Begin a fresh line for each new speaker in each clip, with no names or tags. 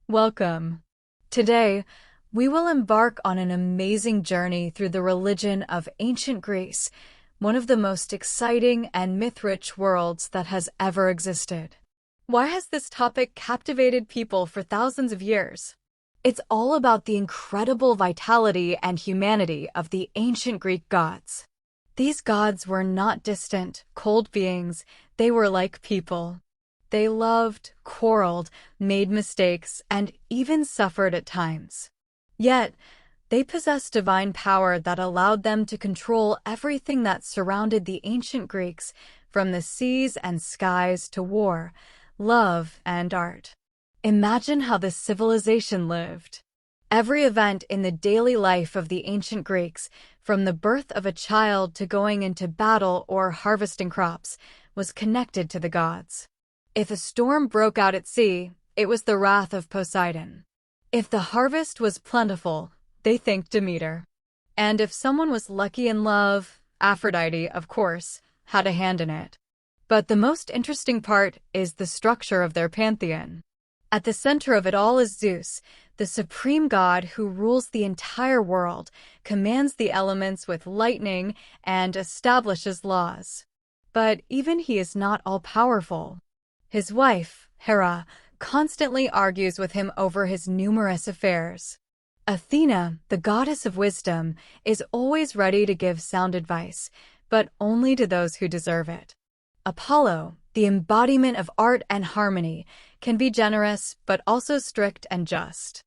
Welcome. Today, we will embark on an amazing journey through the religion of ancient Greece, one of the most exciting and myth-rich worlds that has ever existed. Why has this topic captivated people for thousands of years? It's all about the incredible vitality and humanity of the ancient Greek gods. These gods were not distant, cold beings, they were like people. They loved, quarreled, made mistakes, and even suffered at times. Yet, they possessed divine power that allowed them to control everything that surrounded the ancient Greeks, from the seas and skies to war, love, and art. Imagine how this civilization lived. Every event in the daily life of the ancient Greeks, from the birth of a child to going into battle or harvesting crops, was connected to the gods. If a storm broke out at sea, it was the wrath of Poseidon. If the harvest was plentiful, they thanked Demeter. And if someone was lucky in love, Aphrodite, of course, had a hand in it. But the most interesting part is the structure of their pantheon. At the center of it all is Zeus, the supreme god who rules the entire world, commands the elements with lightning, and establishes laws. But even he is not all-powerful. His wife, Hera, constantly argues with him over his numerous affairs. Athena, the goddess of wisdom, is always ready to give sound advice, but only to those who deserve it. Apollo, the embodiment of art and harmony, can be generous but also strict and just.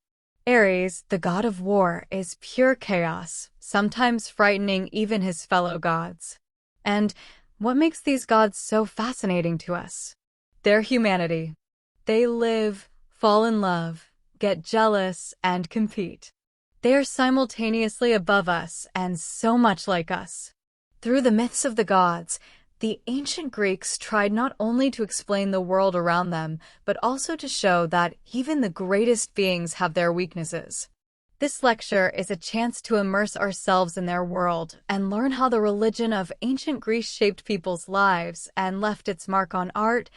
Ares, the god of war, is pure chaos, sometimes frightening even his fellow gods. And what makes these gods so fascinating to us? Their humanity. They live, fall in love, get jealous, and compete. They are simultaneously above us and so much like us. Through the myths of the gods, the ancient Greeks tried not only to explain the world around them, but also to show that even the greatest beings have their weaknesses. This lecture is a chance to immerse ourselves in their world and learn how the religion of ancient Greece shaped people's lives and left its mark on art,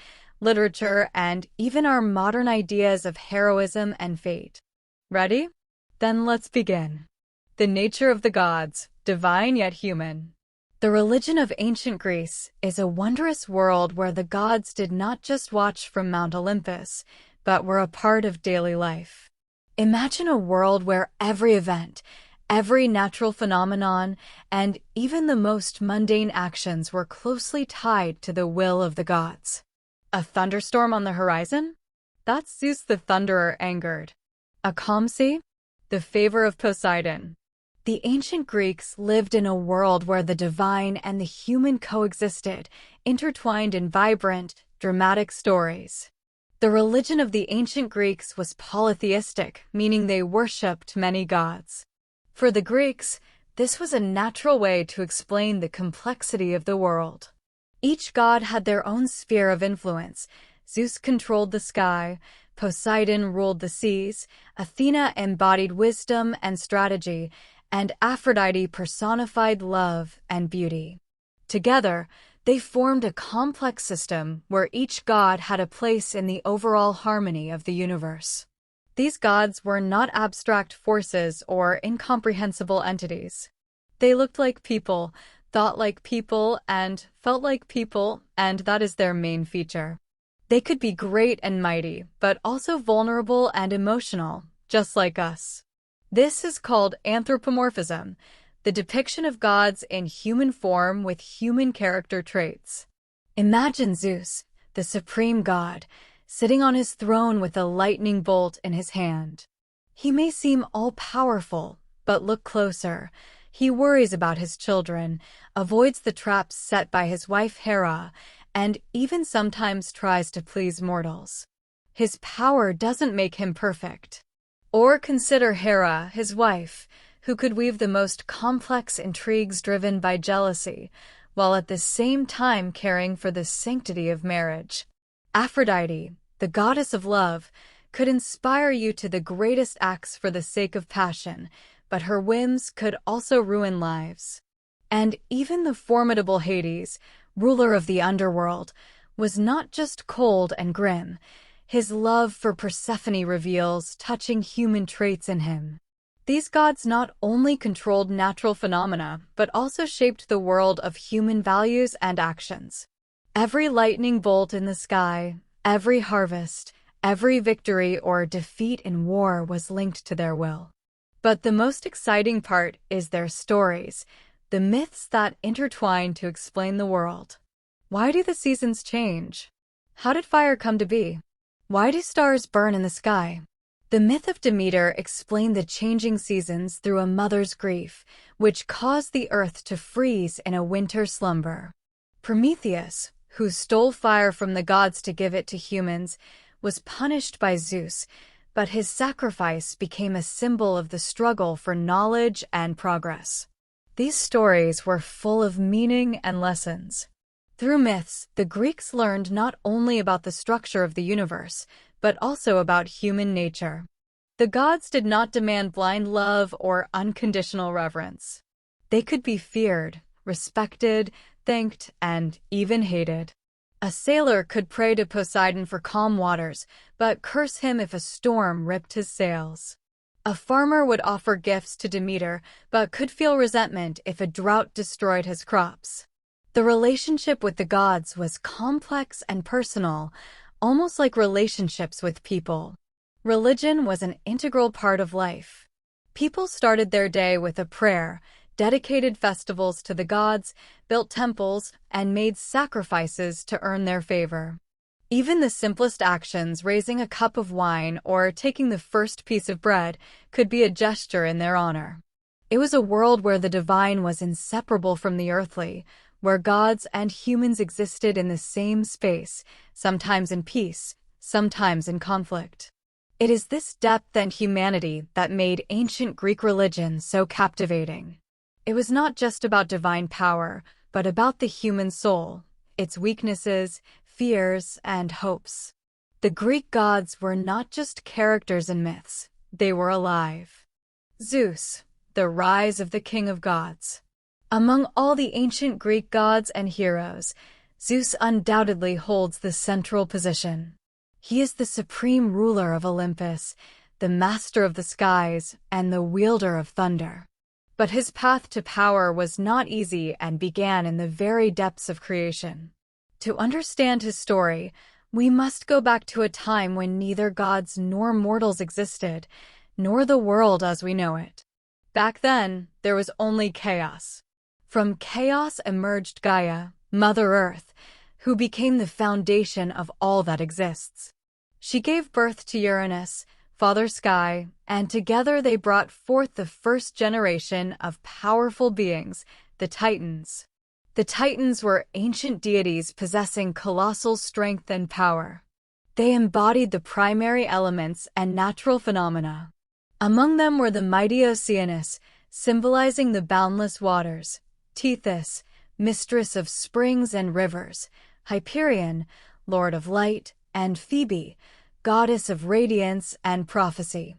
literature, and even our modern ideas of heroism and fate. Ready? Then let's begin. The nature of the gods, divine yet human. The religion of ancient Greece is a wondrous world where the gods did not just watch from Mount Olympus, but were a part of daily life. Imagine a world where every event, every natural phenomenon, and even the most mundane actions were closely tied to the will of the gods. A thunderstorm on the horizon? That's Zeus the Thunderer angered. A calm sea? The favor of Poseidon. The ancient Greeks lived in a world where the divine and the human coexisted, intertwined in vibrant, dramatic stories. The religion of the ancient Greeks was polytheistic, meaning they worshipped many gods. For the Greeks, this was a natural way to explain the complexity of the world. Each god had their own sphere of influence. Zeus controlled the sky, Poseidon ruled the seas, Athena embodied wisdom and strategy, and Aphrodite personified love and beauty. Together, they formed a complex system where each god had a place in the overall harmony of the universe. These gods were not abstract forces or incomprehensible entities. They looked like people, thought like people, and felt like people, and that is their main feature. They could be great and mighty, but also vulnerable and emotional, just like us. This is called anthropomorphism, the depiction of gods in human form with human character traits. Imagine Zeus, the supreme god, sitting on his throne with a lightning bolt in his hand. He may seem all-powerful, but look closer. He worries about his children, avoids the traps set by his wife Hera, and even sometimes tries to please mortals. His power doesn't make him perfect. Or consider Hera, his wife, who could weave the most complex intrigues driven by jealousy, while at the same time caring for the sanctity of marriage. Aphrodite, the goddess of love, could inspire you to the greatest acts for the sake of passion, but her whims could also ruin lives. And even the formidable Hades, ruler of the underworld, was not just cold and grim. His love for Persephone reveals touching human traits in him. These gods not only controlled natural phenomena, but also shaped the world of human values and actions. Every lightning bolt in the sky, every harvest, every victory or defeat in war was linked to their will. But the most exciting part is their stories, the myths that intertwine to explain the world. Why do the seasons change? How did fire come to be? Why do stars burn in the sky? The myth of Demeter explained the changing seasons through a mother's grief, which caused the earth to freeze in a winter slumber. Prometheus, who stole fire from the gods to give it to humans, was punished by Zeus, but his sacrifice became a symbol of the struggle for knowledge and progress. These stories were full of meaning and lessons. Through myths, the Greeks learned not only about the structure of the universe, but also about human nature. The gods did not demand blind love or unconditional reverence. They could be feared, respected, thanked, and even hated. A sailor could pray to Poseidon for calm waters, but curse him if a storm ripped his sails. A farmer would offer gifts to Demeter, but could feel resentment if a drought destroyed his crops. The relationship with the gods was complex and personal, almost like relationships with people. Religion was an integral part of life. People started their day with a prayer, dedicated festivals to the gods, built temples, and made sacrifices to earn their favor. Even the simplest actions, raising a cup of wine or taking the first piece of bread, could be a gesture in their honor. It was a world where the divine was inseparable from the earthly, where gods and humans existed in the same space, sometimes in peace, sometimes in conflict. It is this depth and humanity that made ancient Greek religion so captivating. It was not just about divine power, but about the human soul, its weaknesses, fears, and hopes. The Greek gods were not just characters in myths, they were alive. Zeus, the rise of the king of gods. Among all the ancient Greek gods and heroes, Zeus undoubtedly holds the central position. He is the supreme ruler of Olympus, the master of the skies, and the wielder of thunder. But his path to power was not easy and began in the very depths of creation. To understand his story, we must go back to a time when neither gods nor mortals existed, nor the world as we know it. Back then, there was only chaos. From chaos emerged Gaia, Mother Earth, who became the foundation of all that exists. She gave birth to Uranus, Father Sky, and together they brought forth the first generation of powerful beings, the Titans. The Titans were ancient deities possessing colossal strength and power. They embodied the primary elements and natural phenomena. Among them were the mighty Oceanus, symbolizing the boundless waters, Tethys, mistress of springs and rivers, Hyperion, lord of light, and Phoebe, goddess of radiance and prophecy.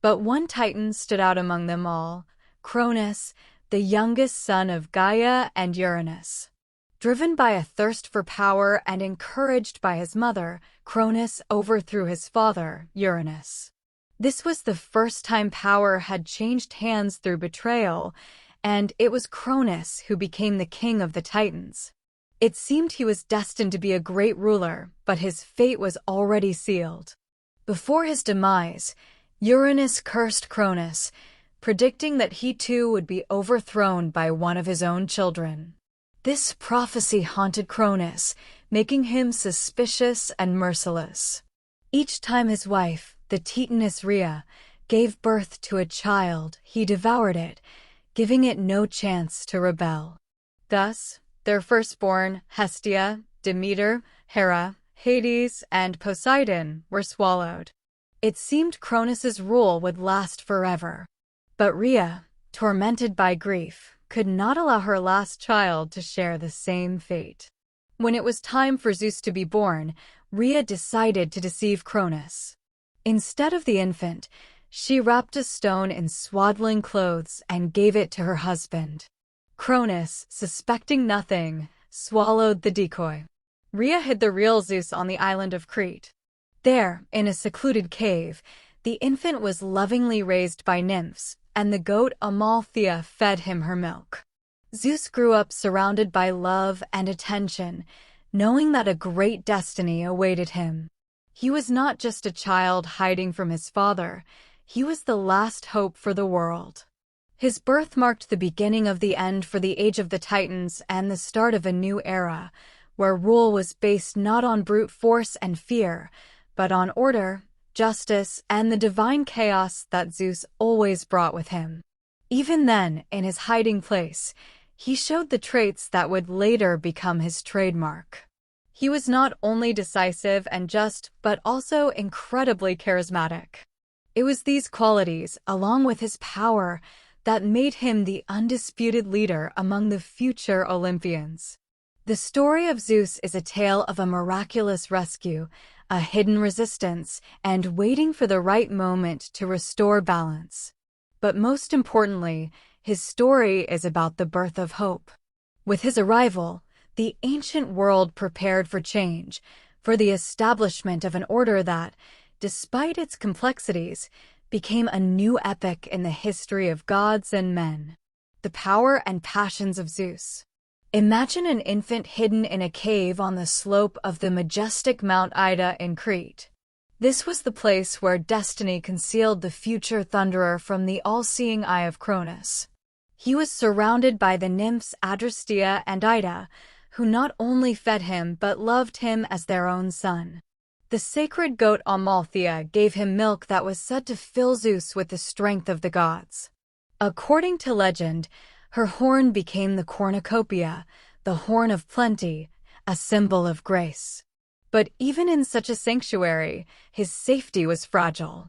But one Titan stood out among them all, Cronus, the youngest son of Gaia and Uranus. Driven by a thirst for power and encouraged by his mother, Cronus overthrew his father, Uranus. This was the first time power had changed hands through betrayal, and it was Cronus who became the king of the Titans. It seemed he was destined to be a great ruler, but his fate was already sealed. Before his demise, Uranus cursed Cronus, predicting that he too would be overthrown by one of his own children. This prophecy haunted Cronus, making him suspicious and merciless. Each time his wife, the Titaness Rhea, gave birth to a child, he devoured it, giving it no chance to rebel. Thus, their firstborn, Hestia, Demeter, Hera, Hades, and Poseidon, were swallowed. It seemed Cronus's rule would last forever. But Rhea, tormented by grief, could not allow her last child to share the same fate. When it was time for Zeus to be born, Rhea decided to deceive Cronus. Instead of the infant, she wrapped a stone in swaddling clothes and gave it to her husband. Cronus, suspecting nothing, swallowed the decoy. Rhea hid the real Zeus on the island of Crete. There, in a secluded cave, the infant was lovingly raised by nymphs, and the goat Amalthea fed him her milk. Zeus grew up surrounded by love and attention, knowing that a great destiny awaited him. He was not just a child hiding from his father, he was the last hope for the world. His birth marked the beginning of the end for the Age of the Titans and the start of a new era, where rule was based not on brute force and fear, but on order, justice, and the divine chaos that Zeus always brought with him. Even then, in his hiding place, he showed the traits that would later become his trademark. He was not only decisive and just, but also incredibly charismatic. It was these qualities, along with his power, that made him the undisputed leader among the future Olympians. The story of Zeus is a tale of a miraculous rescue, a hidden resistance, and waiting for the right moment to restore balance. But most importantly, his story is about the birth of hope. With his arrival, the ancient world prepared for change, for the establishment of an order that, despite its complexities, became a new epoch in the history of gods and men. The power and passions of Zeus. Imagine an infant hidden in a cave on the slope of the majestic Mount Ida in Crete. This was the place where destiny concealed the future thunderer from the all-seeing eye of Cronus. He was surrounded by the nymphs Adrastea and Ida, who not only fed him but loved him as their own son. The sacred goat Amalthea gave him milk that was said to fill Zeus with the strength of the gods. According to legend, her horn became the cornucopia, the horn of plenty, a symbol of grace. But even in such a sanctuary, his safety was fragile.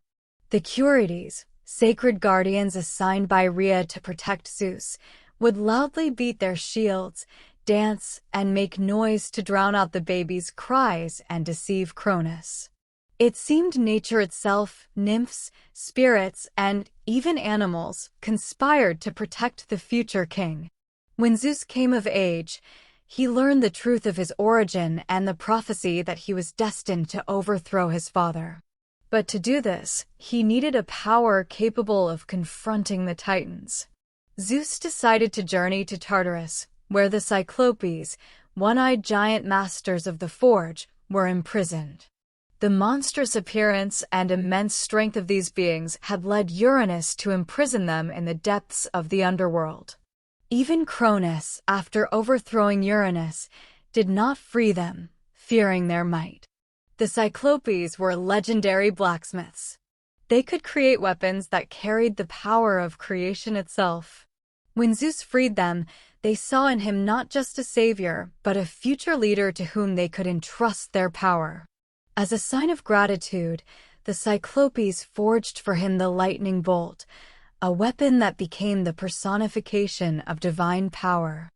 The Curetes, sacred guardians assigned by Rhea to protect Zeus, would loudly beat their shields, dance, and make noise to drown out the baby's cries and deceive Cronus. It seemed nature itself, nymphs, spirits, and even animals conspired to protect the future king. When Zeus came of age, he learned the truth of his origin and the prophecy that he was destined to overthrow his father. But to do this, he needed a power capable of confronting the Titans. Zeus decided to journey to Tartarus, where the Cyclopes, one-eyed giant masters of the forge, were imprisoned. The monstrous appearance and immense strength of these beings had led Uranus to imprison them in the depths of the underworld. Even Cronus, after overthrowing Uranus, did not free them, fearing their might. The Cyclopes were legendary blacksmiths. They could create weapons that carried the power of creation itself. When Zeus freed them, they saw in him not just a savior, but a future leader to whom they could entrust their power. As a sign of gratitude, the Cyclopes forged for him the lightning bolt, a weapon that became the personification of divine power.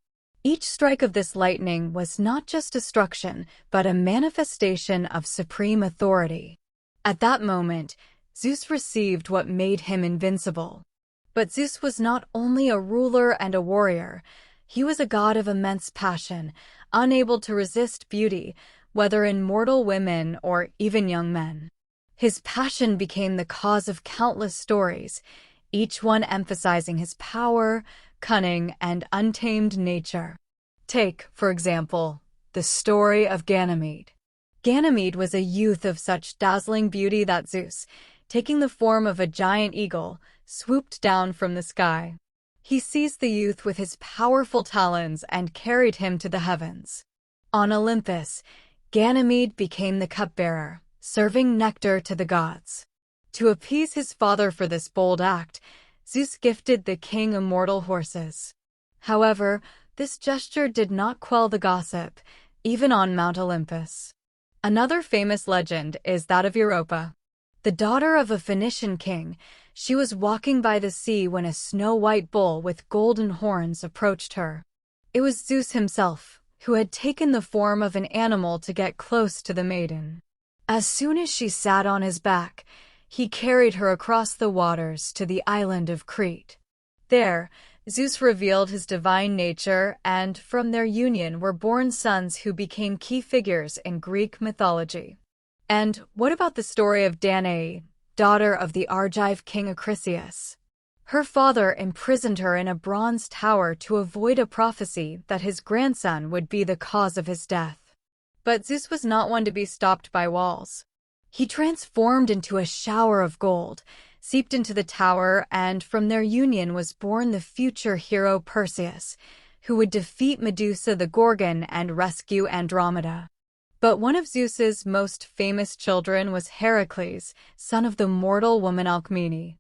Each strike of this lightning was not just destruction, but a manifestation of supreme authority. At that moment, Zeus received what made him invincible. But Zeus was not only a ruler and a warrior, he was a god of immense passion, unable to resist beauty, whether in mortal women or even young men. His passion became the cause of countless stories, each one emphasizing his power, cunning, and untamed nature. Take, for example, the story of Ganymede. Ganymede was a youth of such dazzling beauty that Zeus, taking the form of a giant eagle, swooped down from the sky. He seized the youth with his powerful talons and carried him to the heavens. On Olympus, Ganymede became the cupbearer, serving nectar to the gods. To appease his father for this bold act, Zeus gifted the king immortal horses. However, this gesture did not quell the gossip, even on Mount Olympus. Another famous legend is that of Europa. The daughter of a Phoenician king, she was walking by the sea when a snow-white bull with golden horns approached her. It was Zeus himself, who had taken the form of an animal to get close to the maiden. As soon as she sat on his back, he carried her across the waters to the island of Crete. There, Zeus revealed his divine nature, and from their union were born sons who became key figures in Greek mythology. And what about the story of Danae, daughter of the Argive king Acrisius? Her father imprisoned her in a bronze tower to avoid a prophecy that his grandson would be the cause of his death. But Zeus was not one to be stopped by walls. He transformed into a shower of gold, seeped into the tower, and from their union was born the future hero Perseus, who would defeat Medusa the Gorgon and rescue Andromeda. But one of Zeus's most famous children was Heracles, son of the mortal woman Alcmene.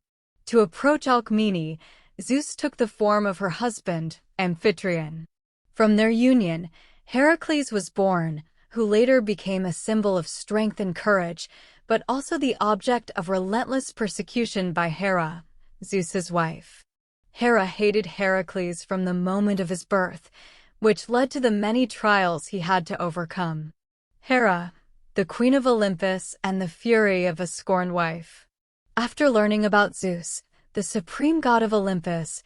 To approach Alcmene, Zeus took the form of her husband, Amphitryon. From their union, Heracles was born, who later became a symbol of strength and courage, but also the object of relentless persecution by Hera, Zeus's wife. Hera hated Heracles from the moment of his birth, which led to the many trials he had to overcome. Hera, the queen of Olympus and the fury of a scorned wife. After learning about Zeus, the supreme god of Olympus,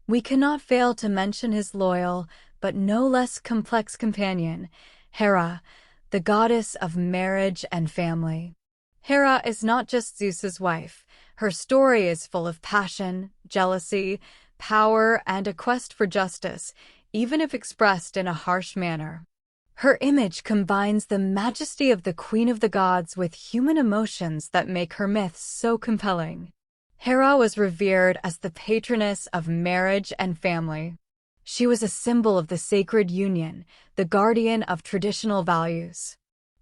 we cannot fail to mention his loyal, but no less complex companion, Hera, the goddess of marriage and family. Hera is not just Zeus's wife. Her story is full of passion, jealousy, power, and a quest for justice, even if expressed in a harsh manner. Her image combines the majesty of the queen of the gods with human emotions that make her myth so compelling. Hera was revered as the patroness of marriage and family. She was a symbol of the sacred union, the guardian of traditional values.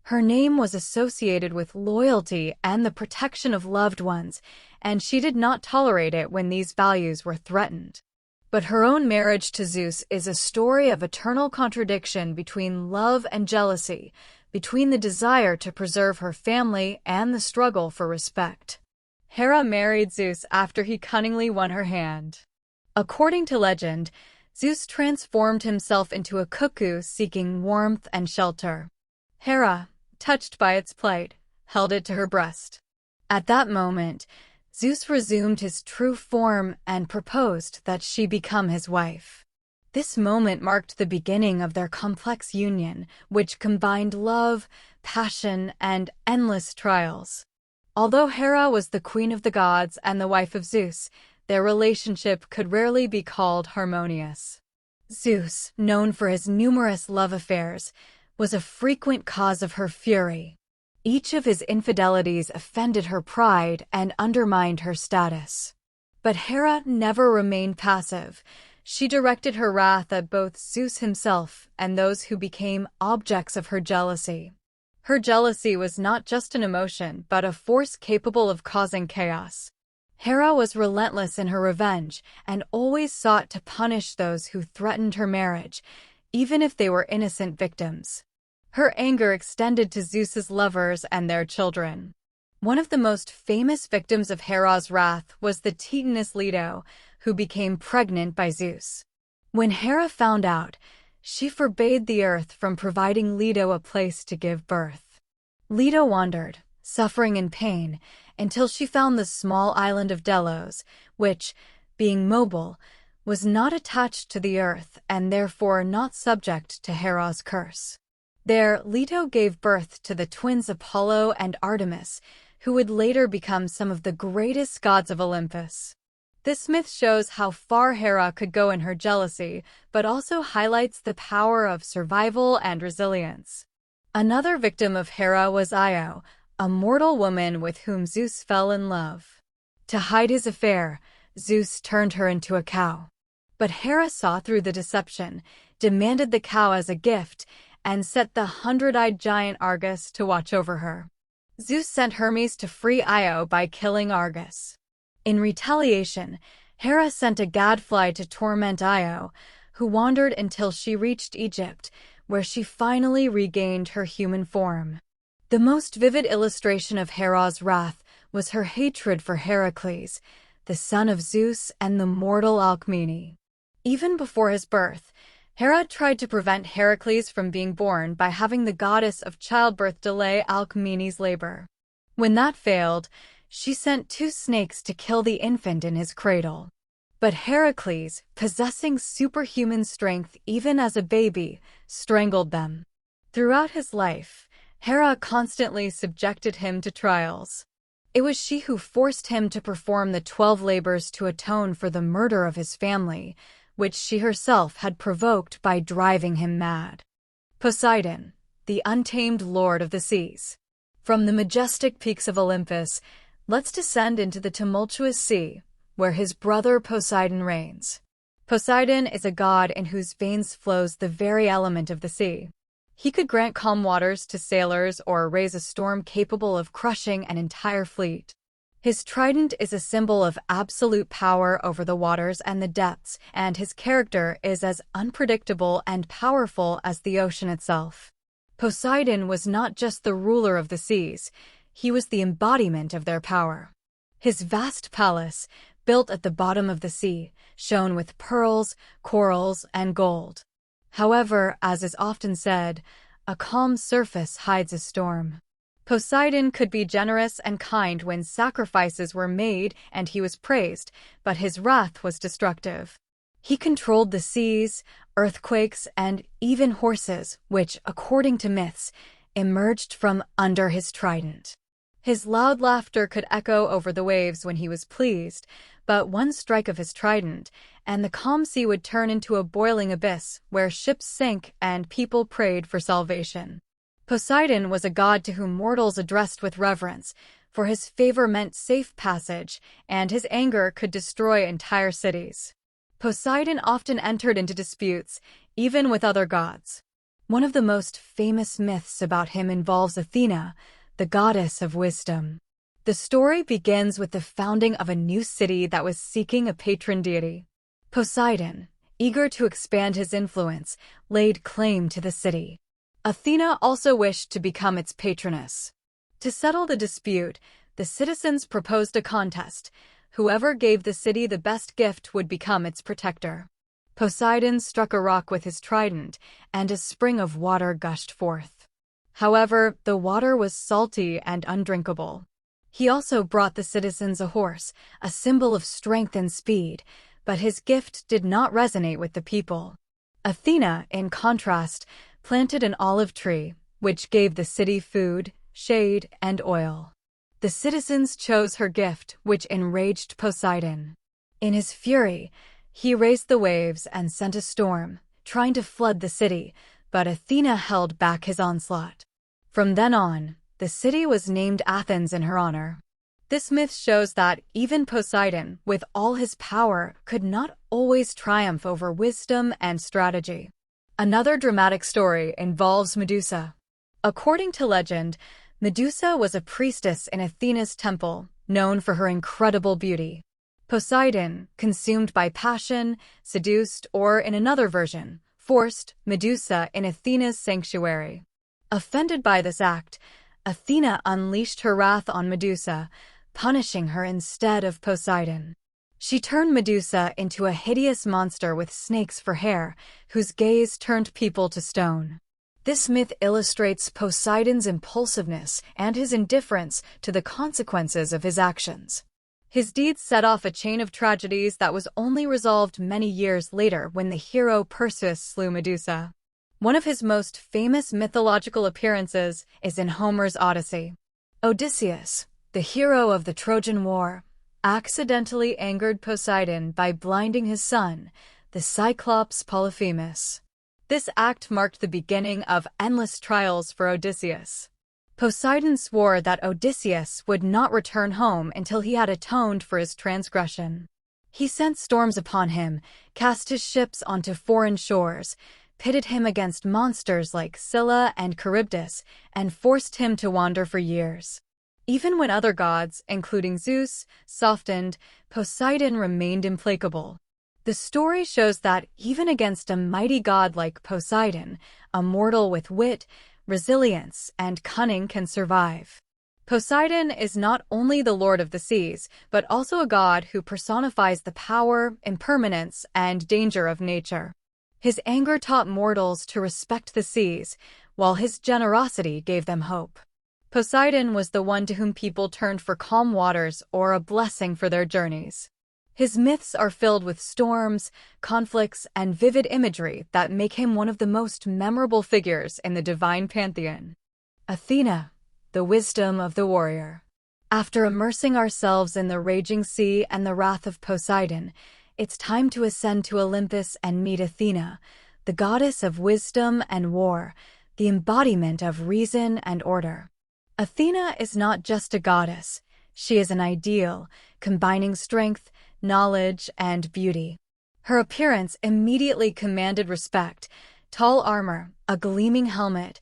Her name was associated with loyalty and the protection of loved ones, and she did not tolerate it when these values were threatened. But her own marriage to Zeus is a story of eternal contradiction between love and jealousy, between the desire to preserve her family and the struggle for respect. Hera married Zeus after he cunningly won her hand. According to legend, Zeus transformed himself into a cuckoo seeking warmth and shelter. Hera, touched by its plight, held it to her breast. At that moment, Zeus resumed his true form and proposed that she become his wife. This moment marked the beginning of their complex union, which combined love, passion, and endless trials. Although Hera was the queen of the gods and the wife of Zeus, their relationship could rarely be called harmonious. Zeus, known for his numerous love affairs, was a frequent cause of her fury. Each of his infidelities offended her pride and undermined her status. But Hera never remained passive. She directed her wrath at both Zeus himself and those who became objects of her jealousy. Her jealousy was not just an emotion, but a force capable of causing chaos. Hera was relentless in her revenge and always sought to punish those who threatened her marriage, even if they were innocent victims. Her anger extended to Zeus's lovers and their children. One of the most famous victims of Hera's wrath was the Titaness Leto, who became pregnant by Zeus. When Hera found out, she forbade the earth from providing Leto a place to give birth. Leto wandered, suffering in pain, until she found the small island of Delos, which, being mobile, was not attached to the earth and therefore not subject to Hera's curse. There, Leto gave birth to the twins Apollo and Artemis, who would later become some of the greatest gods of Olympus. This myth shows how far Hera could go in her jealousy, but also highlights the power of survival and resilience. Another victim of Hera was Io, a mortal woman with whom Zeus fell in love. To hide his affair, Zeus turned her into a cow. But Hera saw through the deception, demanded the cow as a gift, and set the 100-eyed giant Argus to watch over her. Zeus sent Hermes to free Io by killing Argus. In retaliation, Hera sent a gadfly to torment Io, who wandered until she reached Egypt, where she finally regained her human form. The most vivid illustration of Hera's wrath was her hatred for Heracles, the son of Zeus and the mortal Alcmene. Even before his birth, Hera tried to prevent Heracles from being born by having the goddess of childbirth delay Alcmene's labor. When that failed, she sent 2 snakes to kill the infant in his cradle. But Heracles, possessing superhuman strength even as a baby, strangled them. Throughout his life, Hera constantly subjected him to trials. It was she who forced him to perform the 12 labors to atone for the murder of his family, which she herself had provoked by driving him mad. Poseidon, the untamed lord of the seas. From the majestic peaks of Olympus, let's descend into the tumultuous sea, where his brother Poseidon reigns. Poseidon is a god in whose veins flows the very element of the sea. He could grant calm waters to sailors or raise a storm capable of crushing an entire fleet. His trident is a symbol of absolute power over the waters and the depths, and his character is as unpredictable and powerful as the ocean itself. Poseidon was not just the ruler of the seas, he was the embodiment of their power. His vast palace, built at the bottom of the sea, shone with pearls, corals, and gold. However, as is often said, a calm surface hides a storm. Poseidon could be generous and kind when sacrifices were made and he was praised, but his wrath was destructive. He controlled the seas, earthquakes, and even horses, which, according to myths, emerged from under his trident. His loud laughter could echo over the waves when he was pleased, but one strike of his trident, and the calm sea would turn into a boiling abyss where ships sank and people prayed for salvation. Poseidon was a god to whom mortals addressed with reverence, for his favor meant safe passage, and his anger could destroy entire cities. Poseidon often entered into disputes, even with other gods. One of the most famous myths about him involves Athena, the goddess of wisdom. The story begins with the founding of a new city that was seeking a patron deity. Poseidon, eager to expand his influence, laid claim to the city. Athena also wished to become its patroness. To settle the dispute, the citizens proposed a contest. Whoever gave the city the best gift would become its protector. Poseidon struck a rock with his trident, and a spring of water gushed forth. However, the water was salty and undrinkable. He also brought the citizens a horse, a symbol of strength and speed, but his gift did not resonate with the people. Athena, in contrast, planted an olive tree, which gave the city food, shade, and oil. The citizens chose her gift, which enraged Poseidon. In his fury, he raised the waves and sent a storm, trying to flood the city, but Athena held back his onslaught. From then on, the city was named Athens in her honor. This myth shows that even Poseidon, with all his power, could not always triumph over wisdom and strategy. Another dramatic story involves Medusa. According to legend, Medusa was a priestess in Athena's temple, known for her incredible beauty. Poseidon, consumed by passion, seduced, or in another version, forced Medusa in Athena's sanctuary. Offended by this act, Athena unleashed her wrath on Medusa, punishing her instead of Poseidon. She turned Medusa into a hideous monster with snakes for hair, whose gaze turned people to stone. This myth illustrates Poseidon's impulsiveness and his indifference to the consequences of his actions. His deeds set off a chain of tragedies that was only resolved many years later when the hero Perseus slew Medusa. One of his most famous mythological appearances is in Homer's Odyssey. Odysseus, the hero of the Trojan War, accidentally angered Poseidon by blinding his son, the Cyclops Polyphemus. This act marked the beginning of endless trials for Odysseus. Poseidon swore that Odysseus would not return home until he had atoned for his transgression. He sent storms upon him, cast his ships onto foreign shores, pitted him against monsters like Scylla and Charybdis, and forced him to wander for years. Even when other gods, including Zeus, softened, Poseidon remained implacable. The story shows that even against a mighty god like Poseidon, a mortal with wit, resilience, and cunning can survive. Poseidon is not only the lord of the seas, but also a god who personifies the power, impermanence, and danger of nature. His anger taught mortals to respect the seas, while his generosity gave them hope. Poseidon was the one to whom people turned for calm waters or a blessing for their journeys. His myths are filled with storms, conflicts, and vivid imagery that make him one of the most memorable figures in the divine pantheon. Athena, the wisdom of the warrior. After immersing ourselves in the raging sea and the wrath of Poseidon, it's time to ascend to Olympus and meet Athena, the goddess of wisdom and war, the embodiment of reason and order. Athena is not just a goddess, she is an ideal, combining strength, knowledge, and beauty. Her appearance immediately commanded respect: tall armor, a gleaming helmet,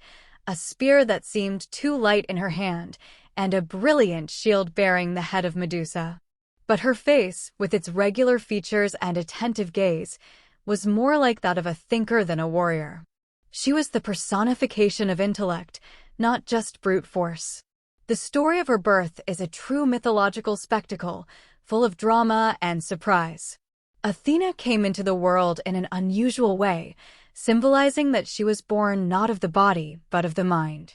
a spear that seemed too light in her hand, and a brilliant shield bearing the head of Medusa. But her face, with its regular features and attentive gaze, was more like that of a thinker than a warrior. She was the personification of intellect, not just brute force. The story of her birth is a true mythological spectacle, full of drama and surprise. Athena came into the world in an unusual way, symbolizing that she was born not of the body, but of the mind.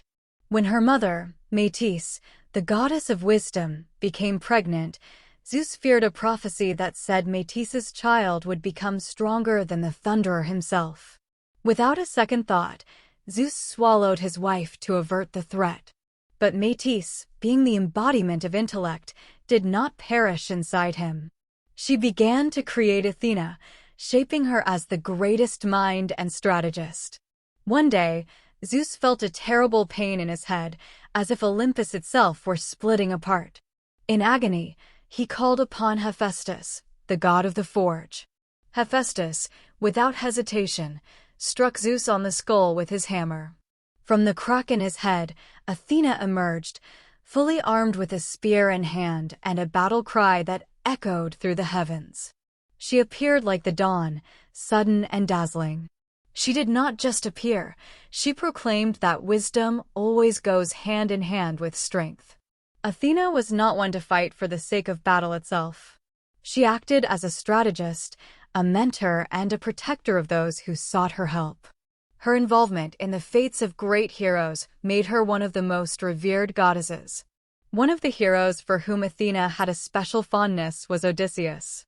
When her mother, Metis, the goddess of wisdom, became pregnant, Zeus feared a prophecy that said Metis's child would become stronger than the thunderer himself. Without a second thought, Zeus swallowed his wife to avert the threat. But Metis, being the embodiment of intellect, did not perish inside him. She began to create Athena, shaping her as the greatest mind and strategist. One day, Zeus felt a terrible pain in his head, as if Olympus itself were splitting apart. In agony, he called upon Hephaestus, the god of the forge. Hephaestus, without hesitation, struck Zeus on the skull with his hammer. From the crack in his head, Athena emerged, fully armed with a spear in hand and a battle cry that echoed through the heavens. She appeared like the dawn, sudden and dazzling. She did not just appear, she proclaimed that wisdom always goes hand in hand with strength. Athena was not one to fight for the sake of battle itself. She acted as a strategist, a mentor, and a protector of those who sought her help. Her involvement in the fates of great heroes made her one of the most revered goddesses. One of the heroes for whom Athena had a special fondness was Odysseus.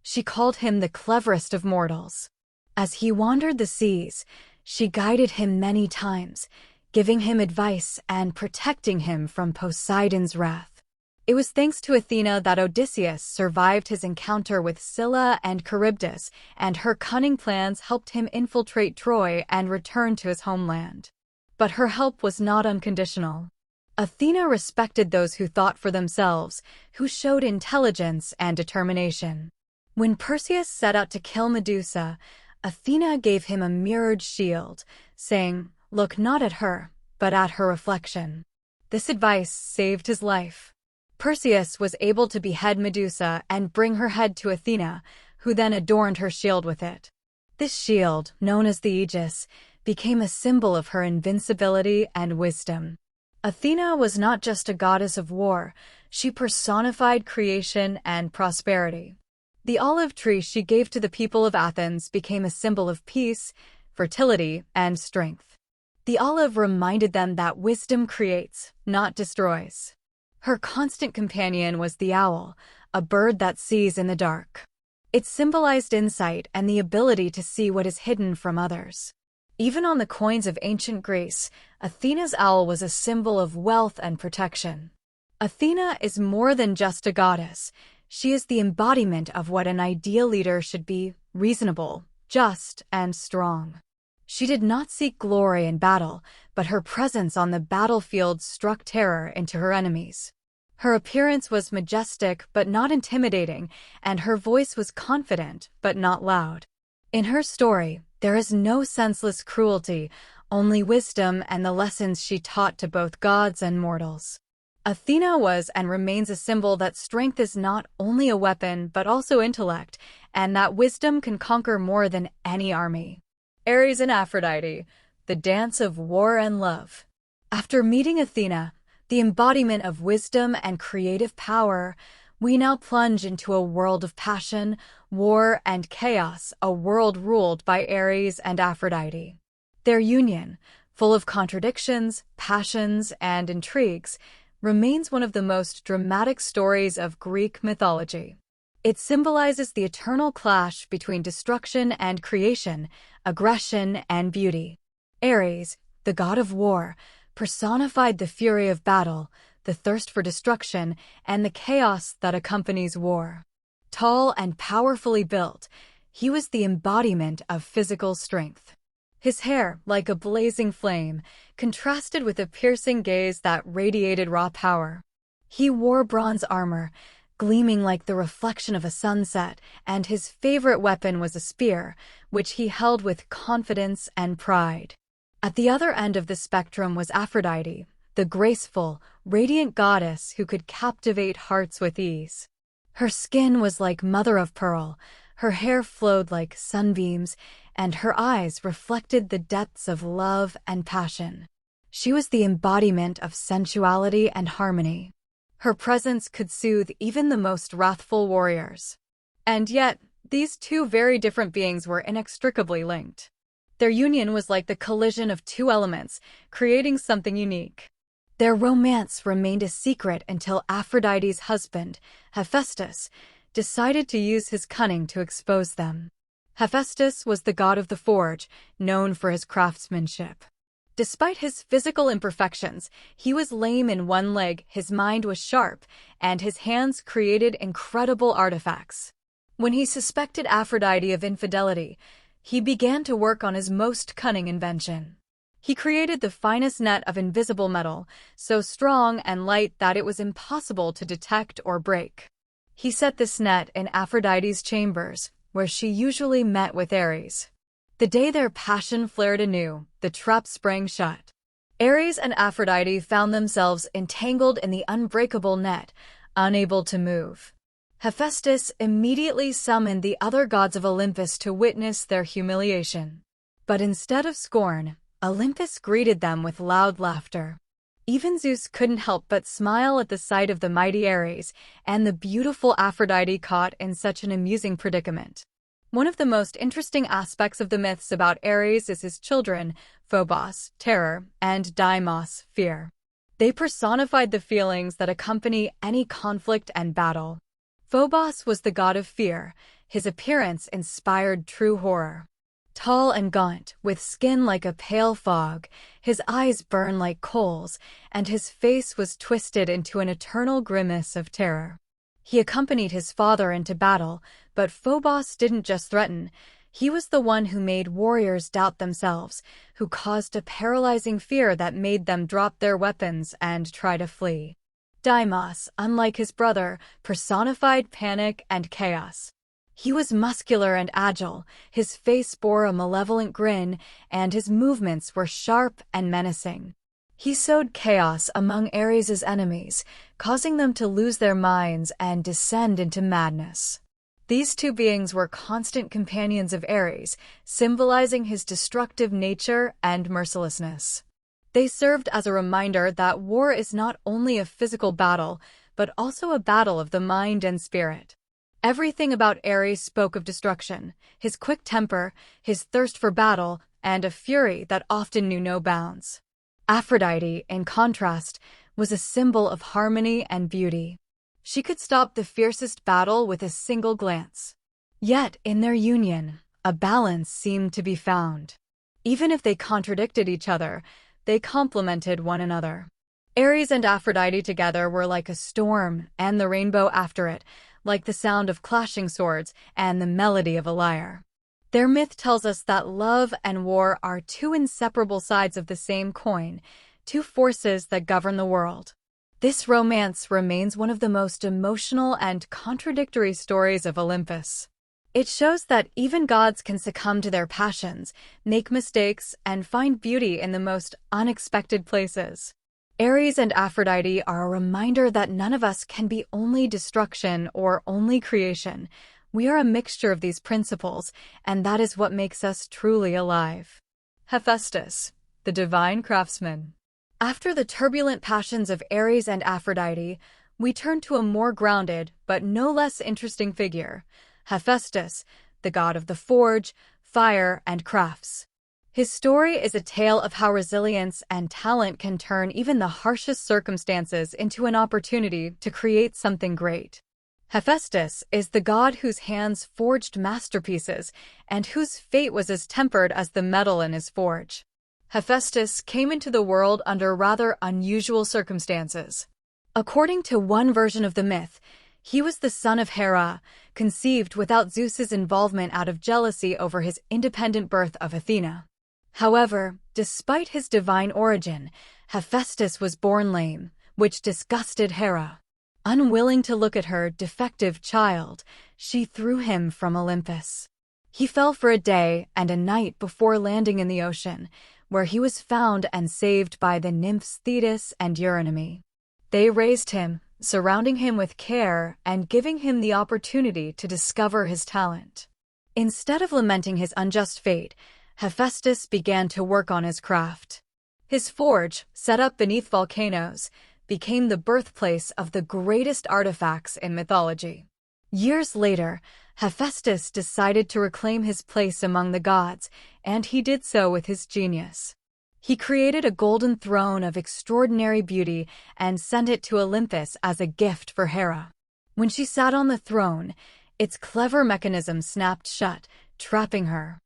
She called him the cleverest of mortals. As he wandered the seas, she guided him many times, giving him advice and protecting him from Poseidon's wrath. It was thanks to Athena that Odysseus survived his encounter with Scylla and Charybdis, and her cunning plans helped him infiltrate Troy and return to his homeland. But her help was not unconditional. Athena respected those who thought for themselves, who showed intelligence and determination. When Perseus set out to kill Medusa, Athena gave him a mirrored shield, saying, "Look not at her, but at her reflection." This advice saved his life. Perseus was able to behead Medusa and bring her head to Athena, who then adorned her shield with it. This shield, known as the Aegis, became a symbol of her invincibility and wisdom. Athena was not just a goddess of war, she personified creation and prosperity. The olive tree she gave to the people of Athens became a symbol of peace, fertility, and strength. The olive reminded them that wisdom creates, not destroys. Her constant companion was the owl, a bird that sees in the dark. It symbolized insight and the ability to see what is hidden from others. Even on the coins of ancient Greece, Athena's owl was a symbol of wealth and protection. Athena is more than just a goddess. She is the embodiment of what an ideal leader should be: reasonable, just, and strong. She did not seek glory in battle, but her presence on the battlefield struck terror into her enemies. Her appearance was majestic but not intimidating, and her voice was confident but not loud. In her story, there is no senseless cruelty, only wisdom and the lessons she taught to both gods and mortals. Athena was and remains a symbol that strength is not only a weapon but also intellect, and that wisdom can conquer more than any army. Ares and Aphrodite, the dance of war and love. After meeting Athena, the embodiment of wisdom and creative power, we now plunge into a world of passion, war, and chaos, a world ruled by Ares and Aphrodite. Their union, full of contradictions, passions, and intrigues, remains one of the most dramatic stories of Greek mythology. It symbolizes the eternal clash between destruction and creation, aggression and beauty. Ares, the god of war, personified the fury of battle, the thirst for destruction, and the chaos that accompanies war. Tall and powerfully built, he was the embodiment of physical strength. His hair, like a blazing flame, contrasted with a piercing gaze that radiated raw power. He wore bronze armor, gleaming like the reflection of a sunset, and his favorite weapon was a spear, which he held with confidence and pride. At the other end of the spectrum was Aphrodite, the graceful, radiant goddess who could captivate hearts with ease. Her skin was like mother of pearl, her hair flowed like sunbeams, and her eyes reflected the depths of love and passion. She was the embodiment of sensuality and harmony. Her presence could soothe even the most wrathful warriors. And yet, these two very different beings were inextricably linked. Their union was like the collision of two elements, creating something unique. Their romance remained a secret until Aphrodite's husband, Hephaestus, decided to use his cunning to expose them. Hephaestus was the god of the forge, known for his craftsmanship. Despite his physical imperfections, he was lame in one leg, his mind was sharp, and his hands created incredible artifacts. When he suspected Aphrodite of infidelity, he began to work on his most cunning invention. He created the finest net of invisible metal, so strong and light that it was impossible to detect or break. He set this net in Aphrodite's chambers, where she usually met with Ares. The day their passion flared anew, the trap sprang shut. Ares and Aphrodite found themselves entangled in the unbreakable net, unable to move. Hephaestus immediately summoned the other gods of Olympus to witness their humiliation. But instead of scorn, Olympus greeted them with loud laughter. Even Zeus couldn't help but smile at the sight of the mighty Ares and the beautiful Aphrodite caught in such an amusing predicament. One of the most interesting aspects of the myths about Ares is his children, Phobos, terror, and Deimos, fear. They personified the feelings that accompany any conflict and battle. Phobos was the god of fear. His appearance inspired true horror. Tall and gaunt, with skin like a pale fog, his eyes burned like coals, and his face was twisted into an eternal grimace of terror. He accompanied his father into battle, but Phobos didn't just threaten. He was the one who made warriors doubt themselves, who caused a paralyzing fear that made them drop their weapons and try to flee. Deimos, unlike his brother, personified panic and chaos. He was muscular and agile, his face bore a malevolent grin, and his movements were sharp and menacing. He sowed chaos among Ares' enemies, causing them to lose their minds and descend into madness. These two beings were constant companions of Ares, symbolizing his destructive nature and mercilessness. They served as a reminder that war is not only a physical battle, but also a battle of the mind and spirit. Everything about Ares spoke of destruction, his quick temper, his thirst for battle, and a fury that often knew no bounds. Aphrodite, in contrast, was a symbol of harmony and beauty. She could stop the fiercest battle with a single glance. Yet, in their union, a balance seemed to be found. Even if they contradicted each other, they complemented one another. Ares and Aphrodite together were like a storm and the rainbow after it, like the sound of clashing swords and the melody of a lyre. Their myth tells us that love and war are two inseparable sides of the same coin, two forces that govern the world. This romance remains one of the most emotional and contradictory stories of Olympus. It shows that even gods can succumb to their passions, make mistakes, and find beauty in the most unexpected places. Ares and Aphrodite are a reminder that none of us can be only destruction or only creation. We are a mixture of these principles, and that is what makes us truly alive. Hephaestus, the divine craftsman. After the turbulent passions of Ares and Aphrodite, we turn to a more grounded but no less interesting figure, Hephaestus, the god of the forge, fire, and crafts. His story is a tale of how resilience and talent can turn even the harshest circumstances into an opportunity to create something great. Hephaestus is the god whose hands forged masterpieces and whose fate was as tempered as the metal in his forge. Hephaestus came into the world under rather unusual circumstances. According to one version of the myth, he was the son of Hera, conceived without Zeus's involvement out of jealousy over his independent birth of Athena. However, despite his divine origin, Hephaestus was born lame, which disgusted Hera. Unwilling to look at her defective child, she threw him from Olympus. He fell for a day and a night before landing in the ocean, where he was found and saved by the nymphs Thetis and Eurynomy. They raised him, surrounding him with care and giving him the opportunity to discover his talent. Instead of lamenting his unjust fate, Hephaestus began to work on his craft. His forge, set up beneath volcanoes, became the birthplace of the greatest artifacts in mythology. Years later, Hephaestus decided to reclaim his place among the gods, and he did so with his genius. He created a golden throne of extraordinary beauty and sent it to Olympus as a gift for Hera. When she sat on the throne, its clever mechanism snapped shut, trapping her.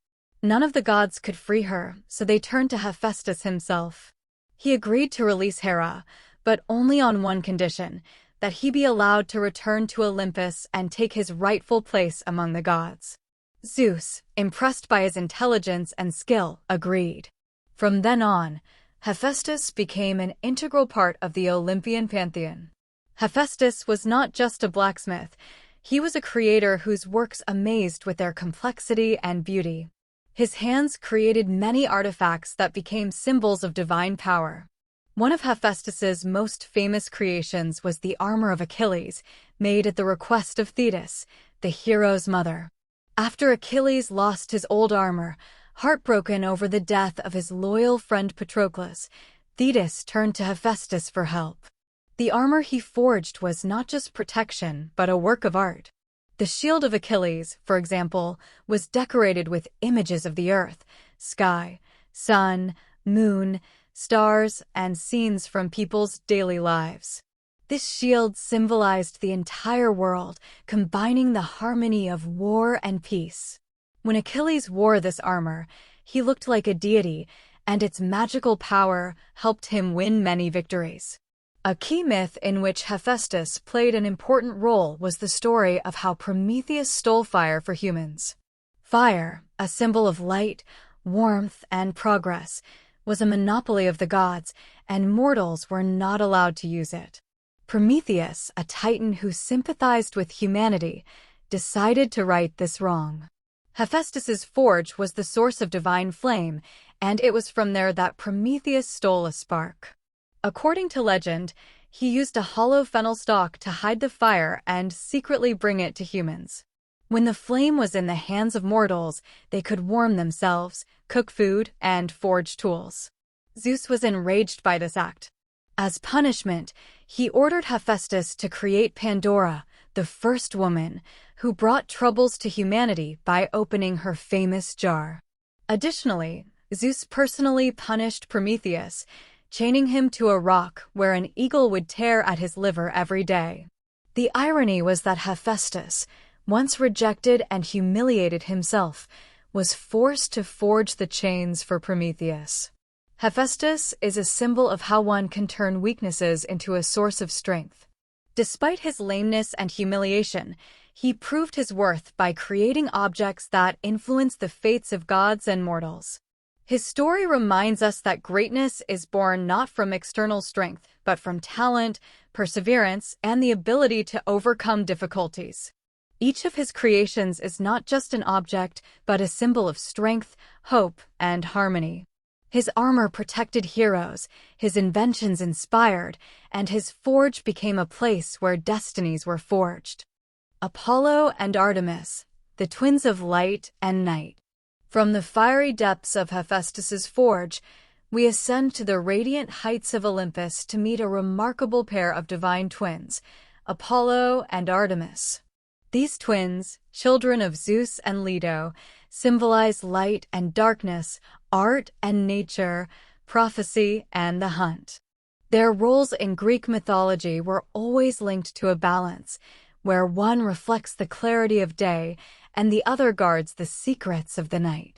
None of the gods could free her, so they turned to Hephaestus himself. He agreed to release Hera, but only on one condition, that he be allowed to return to Olympus and take his rightful place among the gods. Zeus, impressed by his intelligence and skill, agreed. From then on, Hephaestus became an integral part of the Olympian pantheon. Hephaestus was not just a blacksmith, he was a creator whose works amazed with their complexity and beauty. His hands created many artifacts that became symbols of divine power. One of Hephaestus's most famous creations was the armor of Achilles, made at the request of Thetis, the hero's mother. After Achilles lost his old armor, heartbroken over the death of his loyal friend Patroclus, Thetis turned to Hephaestus for help. The armor he forged was not just protection, but a work of art. The shield of Achilles, for example, was decorated with images of the earth, sky, sun, moon, stars, and scenes from people's daily lives. This shield symbolized the entire world, combining the harmony of war and peace. When Achilles wore this armor, he looked like a deity, and its magical power helped him win many victories. A key myth in which Hephaestus played an important role was the story of how Prometheus stole fire for humans. Fire, a symbol of light, warmth, and progress, was a monopoly of the gods, and mortals were not allowed to use it. Prometheus, a titan who sympathized with humanity, decided to right this wrong. Hephaestus's forge was the source of divine flame, and it was from there that Prometheus stole a spark. According to legend, he used a hollow fennel stalk to hide the fire and secretly bring it to humans. When the flame was in the hands of mortals, they could warm themselves, cook food, and forge tools. Zeus was enraged by this act. As punishment, he ordered Hephaestus to create Pandora, the first woman, who brought troubles to humanity by opening her famous jar. Additionally, Zeus personally punished Prometheus, chaining him to a rock where an eagle would tear at his liver every day. The irony was that Hephaestus, once rejected and humiliated himself, was forced to forge the chains for Prometheus. Hephaestus is a symbol of how one can turn weaknesses into a source of strength. Despite his lameness and humiliation, he proved his worth by creating objects that influence the fates of gods and mortals. His story reminds us that greatness is born not from external strength, but from talent, perseverance, and the ability to overcome difficulties. Each of his creations is not just an object, but a symbol of strength, hope, and harmony. His armor protected heroes, his inventions inspired, and his forge became a place where destinies were forged. Apollo and Artemis, the twins of light and night. From the fiery depths of Hephaestus's forge, we ascend to the radiant heights of Olympus to meet a remarkable pair of divine twins, Apollo and Artemis. These twins, children of Zeus and Leto, symbolize light and darkness, art and nature, prophecy and the hunt. Their roles in Greek mythology were always linked to a balance, where one reflects the clarity of day and the other guards the secrets of the night.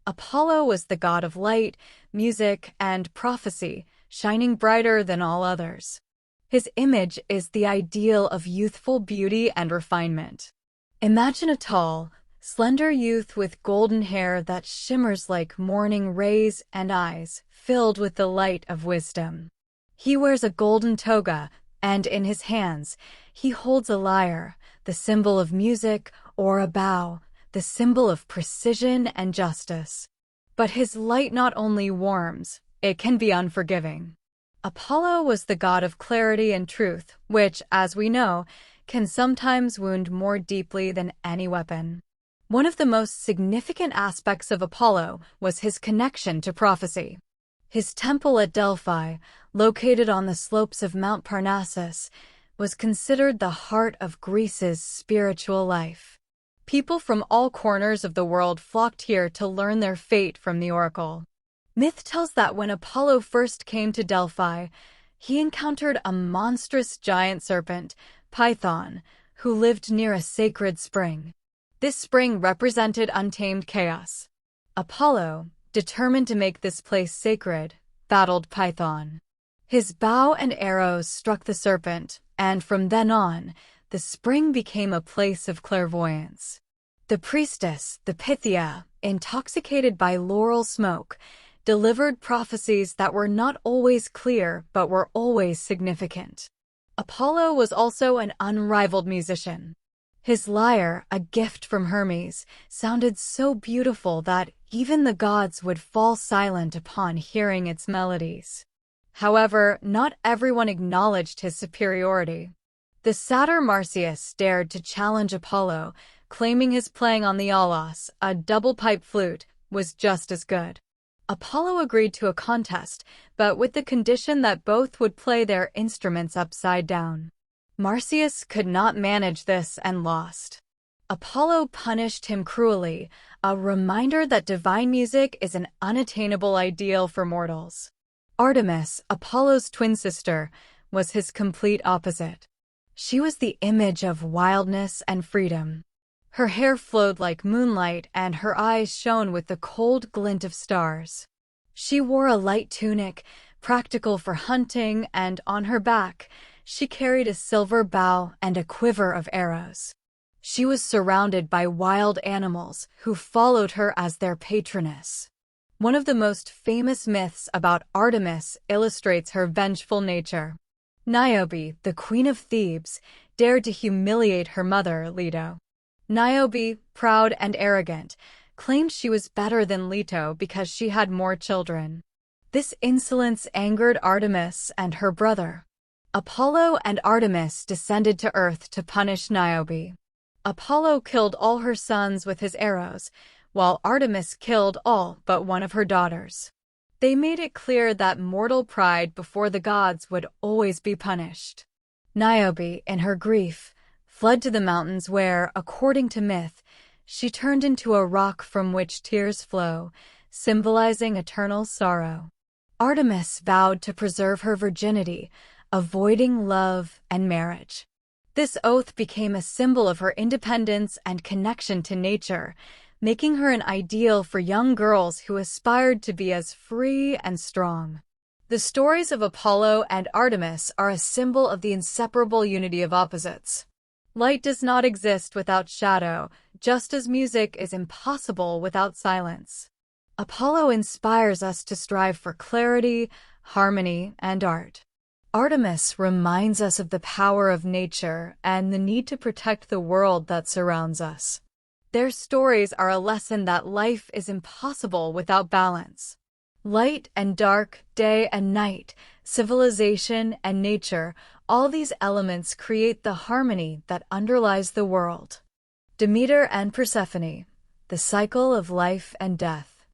Apollo was the god of light, music, and prophecy, shining brighter than all others. His image is the ideal of youthful beauty and refinement. Imagine a tall, slender youth with golden hair that shimmers like morning rays and eyes filled with the light of wisdom. He wears a golden toga, and in his hands, he holds a lyre, the symbol of music, or a bow, the symbol of precision and justice. But his light not only warms, it can be unforgiving. Apollo was the god of clarity and truth, which, as we know, can sometimes wound more deeply than any weapon. One of the most significant aspects of Apollo was his connection to prophecy. His temple at Delphi, located on the slopes of Mount Parnassus, was considered the heart of Greece's spiritual life. People from all corners of the world flocked here to learn their fate from the oracle. Myth tells that when Apollo first came to Delphi, he encountered a monstrous giant serpent, Python, who lived near a sacred spring. This spring represented untamed chaos. Apollo, determined to make this place sacred, battled Python. His bow and arrows struck the serpent, and from then on, the spring became a place of clairvoyance. The priestess, the Pythia, intoxicated by laurel smoke, delivered prophecies that were not always clear but were always significant. Apollo was also an unrivaled musician. His lyre, a gift from Hermes, sounded so beautiful that even the gods would fall silent upon hearing its melodies. However, not everyone acknowledged his superiority. The satyr Marsyas dared to challenge Apollo, claiming his playing on the aulos, a double-pipe flute, was just as good. Apollo agreed to a contest, but with the condition that both would play their instruments upside down. Marsyas could not manage this and lost. Apollo punished him cruelly, a reminder that divine music is an unattainable ideal for mortals. Artemis, Apollo's twin sister, was his complete opposite. She was the image of wildness and freedom. Her hair flowed like moonlight and her eyes shone with the cold glint of stars. She wore a light tunic, practical for hunting, and on her back, she carried a silver bow and a quiver of arrows. She was surrounded by wild animals who followed her as their patroness. One of the most famous myths about Artemis illustrates her vengeful nature. Niobe, the queen of Thebes, dared to humiliate her mother, Leto. Niobe, proud and arrogant, claimed she was better than Leto because she had more children. This insolence angered Artemis and her brother. Apollo and Artemis descended to Earth to punish Niobe. Apollo killed all her sons with his arrows, while Artemis killed all but one of her daughters. They made it clear that mortal pride before the gods would always be punished. Niobe, in her grief, fled to the mountains where, according to myth, she turned into a rock from which tears flow, symbolizing eternal sorrow. Artemis vowed to preserve her virginity, avoiding love and marriage. This oath became a symbol of her independence and connection to nature, making her an ideal for young girls who aspired to be as free and strong. The stories of Apollo and Artemis are a symbol of the inseparable unity of opposites. Light does not exist without shadow, just as music is impossible without silence. Apollo inspires us to strive for clarity, harmony, and art. Artemis reminds us of the power of nature and the need to protect the world that surrounds us. Their stories are a lesson that life is impossible without balance. Light and dark, day and night, civilization and nature, all these elements create the harmony that underlies the world. Demeter and Persephone, the cycle of life and death.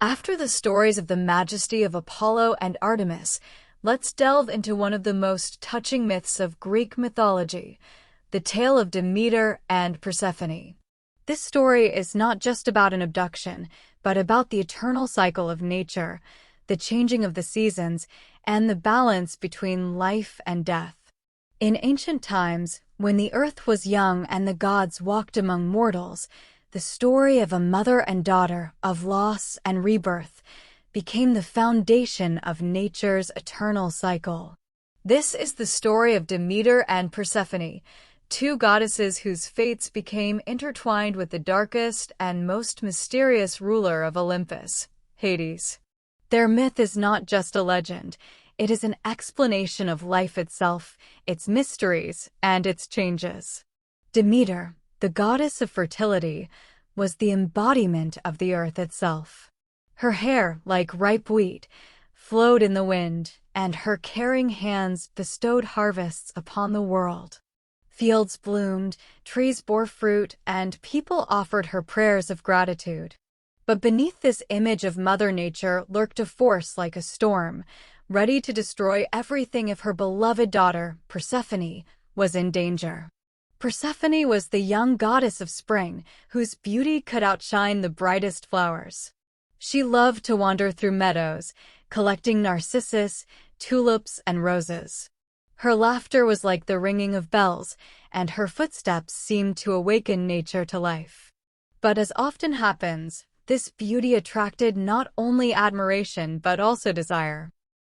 After the stories of the majesty of Apollo and Artemis, let's delve into one of the most touching myths of Greek mythology, the tale of Demeter and Persephone. This story is not just about an abduction, but about the eternal cycle of nature, the changing of the seasons, and the balance between life and death. In ancient times, when the earth was young and the gods walked among mortals, the story of a mother and daughter, of loss and rebirth, became the foundation of nature's eternal cycle. This is the story of Demeter and Persephone, two goddesses whose fates became intertwined with the darkest and most mysterious ruler of Olympus, Hades. Their myth is not just a legend, it is an explanation of life itself, its mysteries, and its changes. Demeter, the goddess of fertility, was the embodiment of the earth itself. Her hair, like ripe wheat, flowed in the wind, and her caring hands bestowed harvests upon the world. Fields bloomed, trees bore fruit, and people offered her prayers of gratitude. But beneath this image of Mother Nature lurked a force like a storm, ready to destroy everything if her beloved daughter, Persephone, was in danger. Persephone was the young goddess of spring, whose beauty could outshine the brightest flowers. She loved to wander through meadows, collecting narcissus, tulips, and roses. Her laughter was like the ringing of bells, and her footsteps seemed to awaken nature to life. But as often happens, this beauty attracted not only admiration but also desire.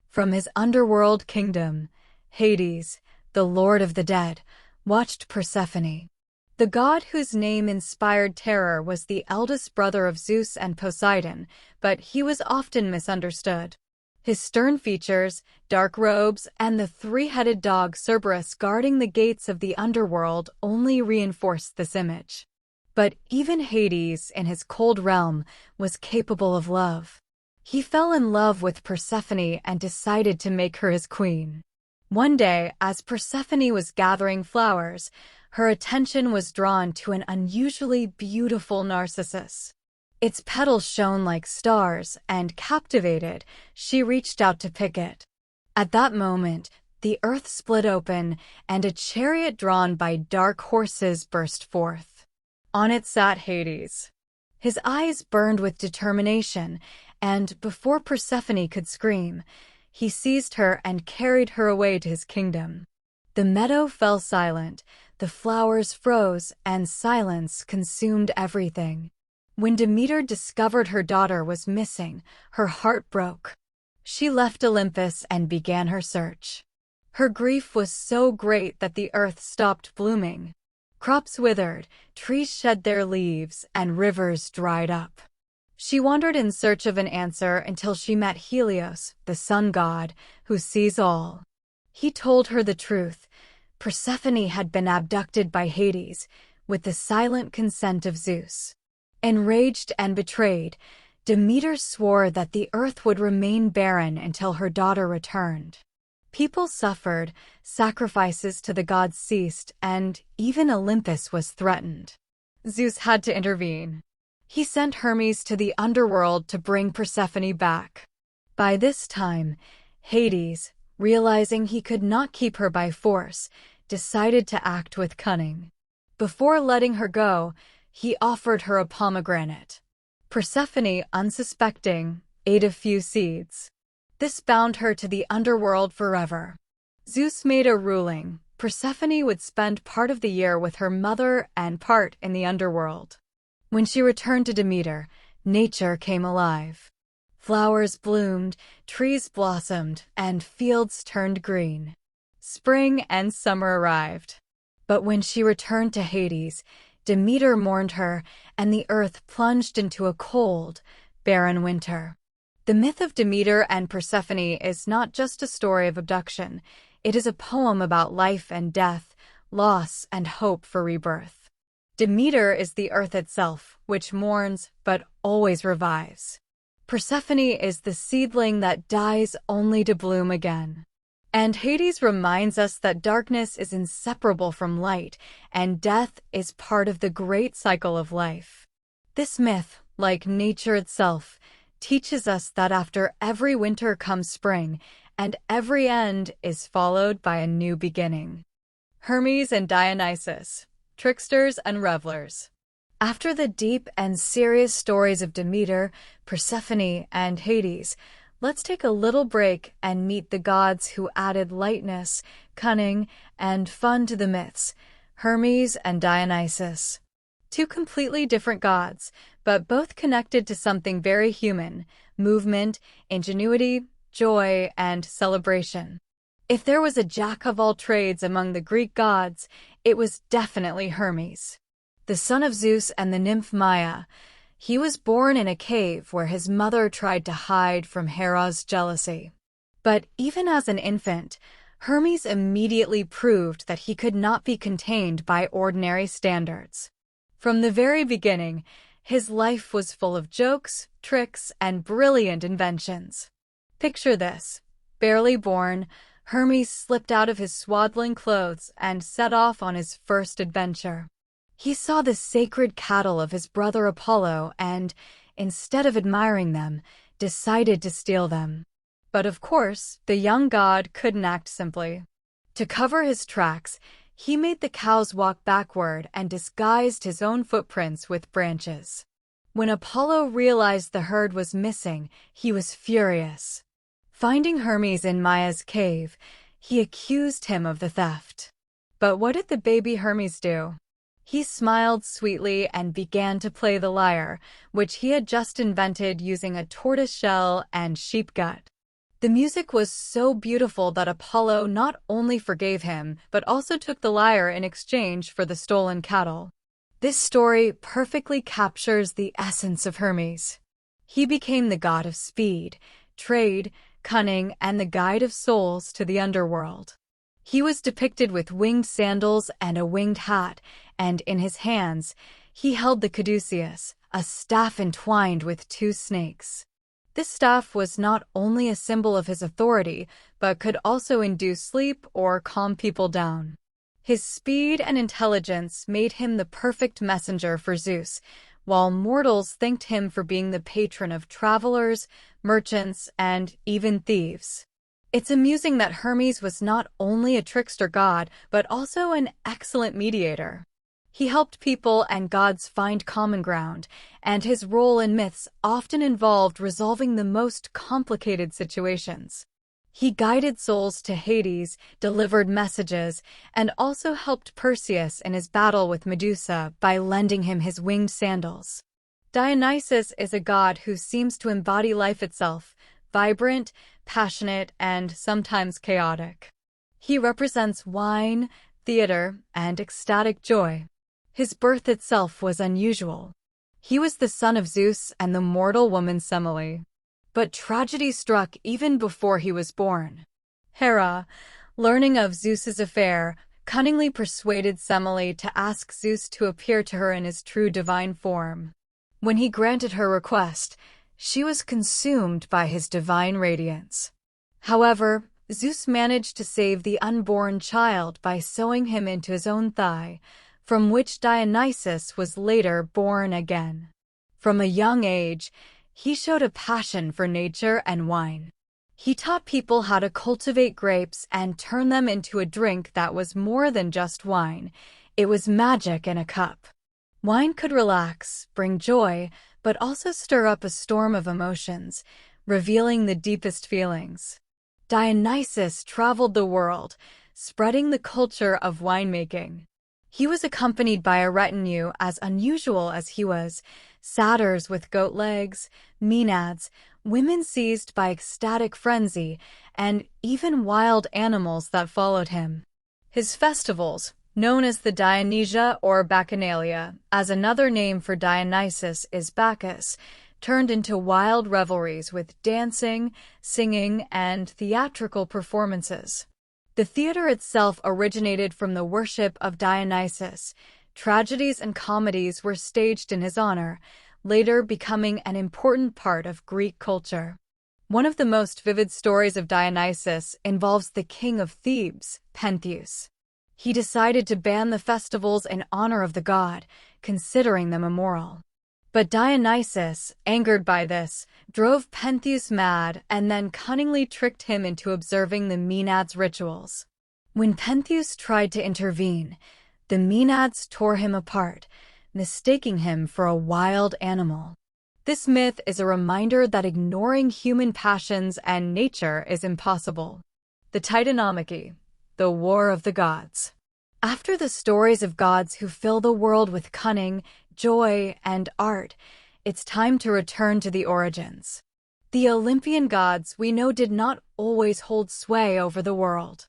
From his underworld kingdom, Hades, the lord of the dead, watched Persephone. The god whose name inspired terror was the eldest brother of Zeus and Poseidon, but he was often misunderstood. His stern features, dark robes, and the three-headed dog Cerberus guarding the gates of the underworld only reinforced this image. But even Hades, in his cold realm, was capable of love. He fell in love with Persephone and decided to make her his queen. One day, as Persephone was gathering flowers, her attention was drawn to an unusually beautiful narcissus. Its petals shone like stars, and captivated, she reached out to pick it. At that moment, the earth split open, and a chariot drawn by dark horses burst forth. On it sat Hades. His eyes burned with determination, and before Persephone could scream, he seized her and carried her away to his kingdom. The meadow fell silent, the flowers froze, and silence consumed everything. When Demeter discovered her daughter was missing, her heart broke. She left Olympus and began her search. Her grief was so great that the earth stopped blooming. Crops withered, trees shed their leaves, and rivers dried up. She wandered in search of an answer until she met Helios, the sun god, who sees all. He told her the truth. Persephone had been abducted by Hades, with the silent consent of Zeus. Enraged and betrayed, Demeter swore that the earth would remain barren until her daughter returned. People suffered, sacrifices to the gods ceased, and even Olympus was threatened. Zeus had to intervene. He sent Hermes to the underworld to bring Persephone back. By this time, Hades, realizing he could not keep her by force, decided to act with cunning. Before letting her go, he offered her a pomegranate. Persephone, unsuspecting, ate a few seeds. This bound her to the underworld forever. Zeus made a ruling. Persephone would spend part of the year with her mother and part in the underworld. When she returned to Demeter, nature came alive. Flowers bloomed, trees blossomed, and fields turned green. Spring and summer arrived. But when she returned to Hades, Demeter mourned her, and the earth plunged into a cold, barren winter. The myth of Demeter and Persephone is not just a story of abduction. It is a poem about life and death, loss and hope for rebirth. Demeter is the earth itself, which mourns but always revives. Persephone is the seedling that dies only to bloom again. And Hades reminds us that darkness is inseparable from light, and death is part of the great cycle of life. This myth, like nature itself, teaches us that after every winter comes spring, and every end is followed by a new beginning. Hermes and Dionysus, tricksters and revelers. After the deep and serious stories of Demeter, Persephone, and Hades, let's take a little break and meet the gods who added lightness, cunning, and fun to the myths, Hermes and Dionysus. Two completely different gods, but both connected to something very human: movement, ingenuity, joy, and celebration. If there was a jack of all trades among the Greek gods, it was definitely Hermes. The son of Zeus and the nymph Maia, he was born in a cave where his mother tried to hide from Hera's jealousy. But even as an infant, Hermes immediately proved that he could not be contained by ordinary standards. From the very beginning, his life was full of jokes, tricks, and brilliant inventions. Picture this. Barely born, Hermes slipped out of his swaddling clothes and set off on his first adventure. He saw the sacred cattle of his brother Apollo and, instead of admiring them, decided to steal them. But of course, the young god couldn't act simply. To cover his tracks, he made the cows walk backward and disguised his own footprints with branches. When Apollo realized the herd was missing, he was furious. Finding Hermes in Maia's cave, he accused him of the theft. But what did the baby Hermes do? He smiled sweetly and began to play the lyre, which he had just invented using a tortoise shell and sheep gut. The music was so beautiful that Apollo not only forgave him, but also took the lyre in exchange for the stolen cattle. This story perfectly captures the essence of Hermes. He became the god of speed, trade, cunning, and the guide of souls to the underworld. He was depicted with winged sandals and a winged hat, and in his hands, he held the caduceus, a staff entwined with two snakes. This staff was not only a symbol of his authority, but could also induce sleep or calm people down. His speed and intelligence made him the perfect messenger for Zeus, while mortals thanked him for being the patron of travelers, merchants, and even thieves. It's amusing that Hermes was not only a trickster god, but also an excellent mediator. He helped people and gods find common ground, and his role in myths often involved resolving the most complicated situations. He guided souls to Hades, delivered messages, and also helped Perseus in his battle with Medusa by lending him his winged sandals. Dionysus is a god who seems to embody life itself, vibrant, passionate, and sometimes chaotic. He represents wine, theater, and ecstatic joy. His birth itself was unusual. He was the son of Zeus and the mortal woman Semele. But tragedy struck even before he was born. Hera, learning of Zeus's affair, cunningly persuaded Semele to ask Zeus to appear to her in his true divine form. When he granted her request, she was consumed by his divine radiance. However, Zeus managed to save the unborn child by sewing him into his own thigh, from which Dionysus was later born again. From a young age, he showed a passion for nature and wine. He taught people how to cultivate grapes and turn them into a drink that was more than just wine. It was magic in a cup. Wine could relax, bring joy, but also stir up a storm of emotions, revealing the deepest feelings. Dionysus traveled the world, spreading the culture of winemaking. He was accompanied by a retinue as unusual as he was: satyrs with goat legs, maenads, women seized by ecstatic frenzy, and even wild animals that followed him. His festivals, known as the Dionysia or Bacchanalia, as another name for Dionysus is Bacchus, turned into wild revelries with dancing, singing, and theatrical performances. The theater itself originated from the worship of Dionysus. Tragedies and comedies were staged in his honor, later becoming an important part of Greek culture. One of the most vivid stories of Dionysus involves the king of Thebes, Pentheus. He decided to ban the festivals in honor of the god, considering them immoral. But Dionysus, angered by this, drove Pentheus mad and then cunningly tricked him into observing the Maenads' rituals. When Pentheus tried to intervene, the Maenads tore him apart, mistaking him for a wild animal. This myth is a reminder that ignoring human passions and nature is impossible. The Titanomachy, the War of the Gods. After the stories of gods who fill the world with cunning, joy, and art, it's time to return to the origins. The Olympian gods we know did not always hold sway over the world.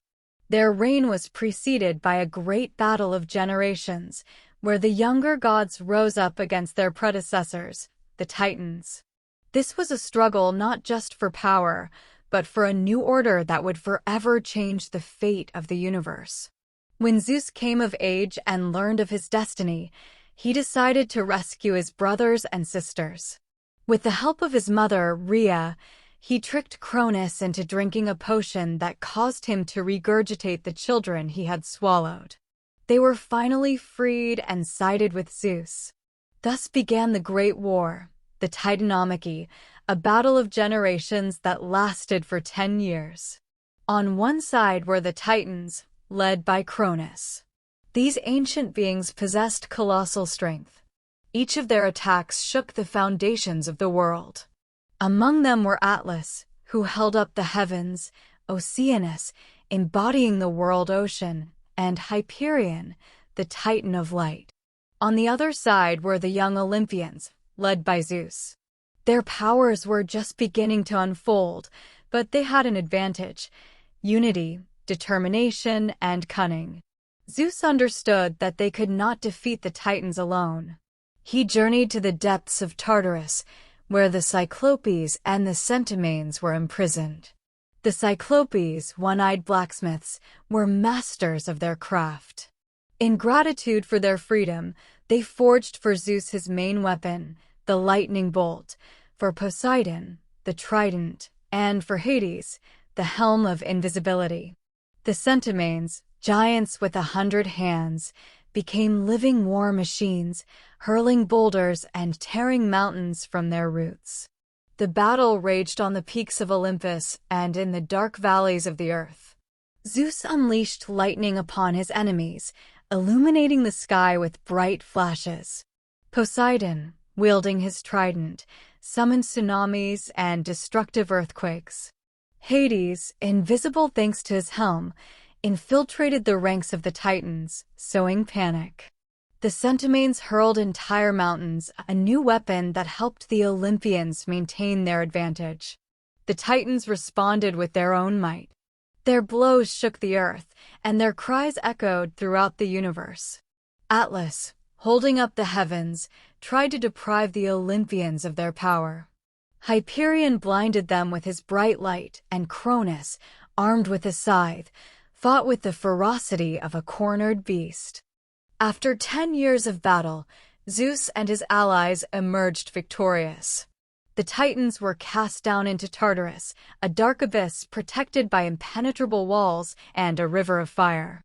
Their reign was preceded by a great battle of generations, where the younger gods rose up against their predecessors, the Titans. This was a struggle not just for power, but for a new order that would forever change the fate of the universe. When Zeus came of age and learned of his destiny, he decided to rescue his brothers and sisters. With the help of his mother, Rhea, he tricked Cronus into drinking a potion that caused him to regurgitate the children he had swallowed. They were finally freed and sided with Zeus. Thus began the Great War, the Titanomachy, a battle of generations that lasted for 10 years. On one side were the Titans, led by Cronus. These ancient beings possessed colossal strength. Each of their attacks shook the foundations of the world. Among them were Atlas, who held up the heavens, Oceanus, embodying the world ocean, and Hyperion, the Titan of light. On the other side were the young Olympians, led by Zeus. Their powers were just beginning to unfold, but they had an advantage: unity, determination, and cunning. Zeus understood that they could not defeat the Titans alone. He journeyed to the depths of Tartarus, where the Cyclopes and the Centimanes were imprisoned. The Cyclopes, one-eyed blacksmiths, were masters of their craft. In gratitude for their freedom, they forged for Zeus his main weapon, the lightning bolt, for Poseidon, the trident, and for Hades, the helm of invisibility. The Centimanes, giants with 100 hands, became living war machines, hurling boulders and tearing mountains from their roots. The battle raged on the peaks of Olympus and in the dark valleys of the earth. Zeus unleashed lightning upon his enemies, illuminating the sky with bright flashes. Poseidon, wielding his trident, summoned tsunamis and destructive earthquakes. Hades, invisible thanks to his helm, infiltrated the ranks of the Titans, sowing panic. The Centimanes hurled entire mountains, a new weapon that helped the Olympians maintain their advantage. The Titans responded with their own might. Their blows shook the earth, and their cries echoed throughout the universe. Atlas, holding up the heavens, tried to deprive the Olympians of their power. Hyperion blinded them with his bright light, and Cronus, armed with a scythe, fought with the ferocity of a cornered beast. After 10 years of battle, Zeus and his allies emerged victorious. The Titans were cast down into Tartarus, a dark abyss protected by impenetrable walls and a river of fire.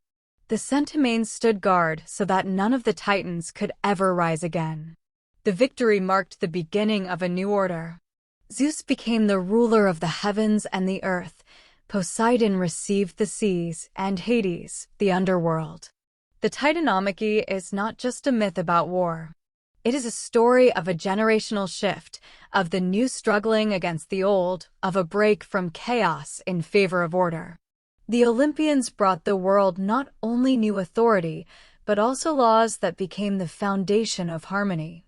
The Centimanes stood guard so that none of the Titans could ever rise again. The victory marked the beginning of a new order. Zeus became the ruler of the heavens and the earth, Poseidon received the seas, and Hades, the underworld. The Titanomachy is not just a myth about war. It is a story of a generational shift, of the new struggling against the old, of a break from chaos in favor of order. The Olympians brought the world not only new authority, but also laws that became the foundation of harmony.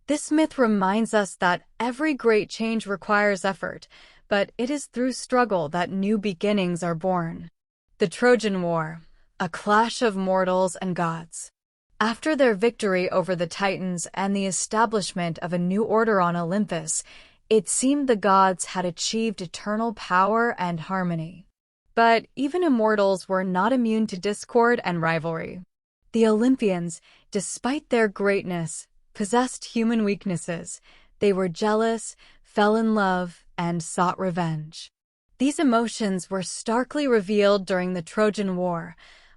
This myth reminds us that every great change requires effort, but it is through struggle that new beginnings are born. The Trojan War, a clash of mortals and gods. After their victory over the Titans and the establishment of a new order on Olympus, it seemed the gods had achieved eternal power and harmony. But even immortals were not immune to discord and rivalry. The Olympians, despite their greatness, possessed human weaknesses. They were jealous, fell in love, and sought revenge. These emotions were starkly revealed during the Trojan War,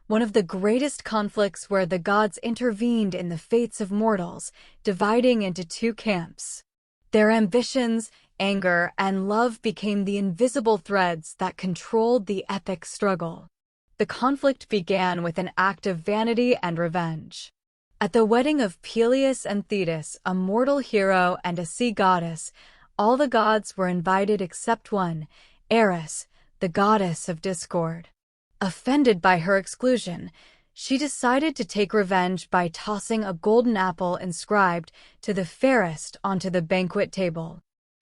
one of the greatest conflicts where the gods intervened in the fates of mortals, dividing into two camps. Their ambitions, anger, and love became the invisible threads that controlled the epic struggle. The conflict began with an act of vanity and revenge. At the wedding of Peleus and Thetis, a mortal hero and a sea goddess, all the gods were invited except one, Eris, the goddess of discord. Offended by her exclusion, She decided to take revenge by tossing a golden apple inscribed "to the fairest" onto the banquet table.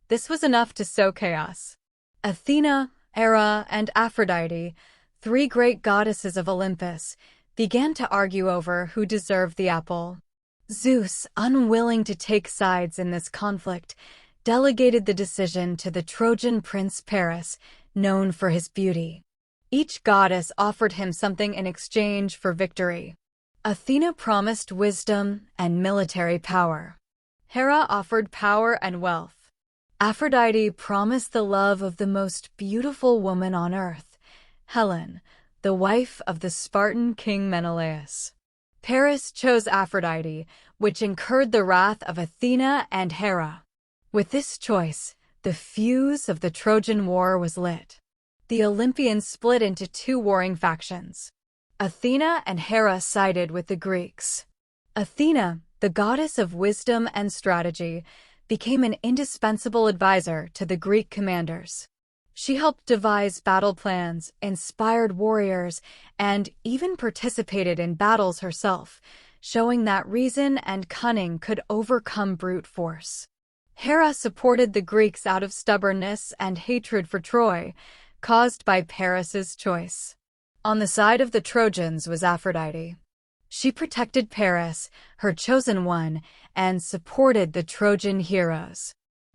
This was enough to sow chaos. Athena, Hera, and Aphrodite, three great goddesses of Olympus, began to argue over who deserved the apple. Zeus, unwilling to take sides in this conflict, delegated the decision to the Trojan prince Paris, known for his beauty. Each goddess offered him something in exchange for victory. Athena promised wisdom and military power. Hera offered power and wealth. Aphrodite promised the love of the most beautiful woman on earth, Helen, the wife of the Spartan king Menelaus. Paris chose Aphrodite, which incurred the wrath of Athena and Hera. With this choice, the fuse of the Trojan War was lit. The Olympians split into two warring factions. Athena and Hera sided with the Greeks. Athena, the goddess of wisdom and strategy, became an indispensable advisor to the Greek commanders. She helped devise battle plans, inspired warriors, and even participated in battles herself, showing that reason and cunning could overcome brute force. Hera supported the Greeks out of stubbornness and hatred for Troy, caused by Paris's choice. On the side of the Trojans was Aphrodite. She protected Paris, her chosen one, and supported the Trojan heroes.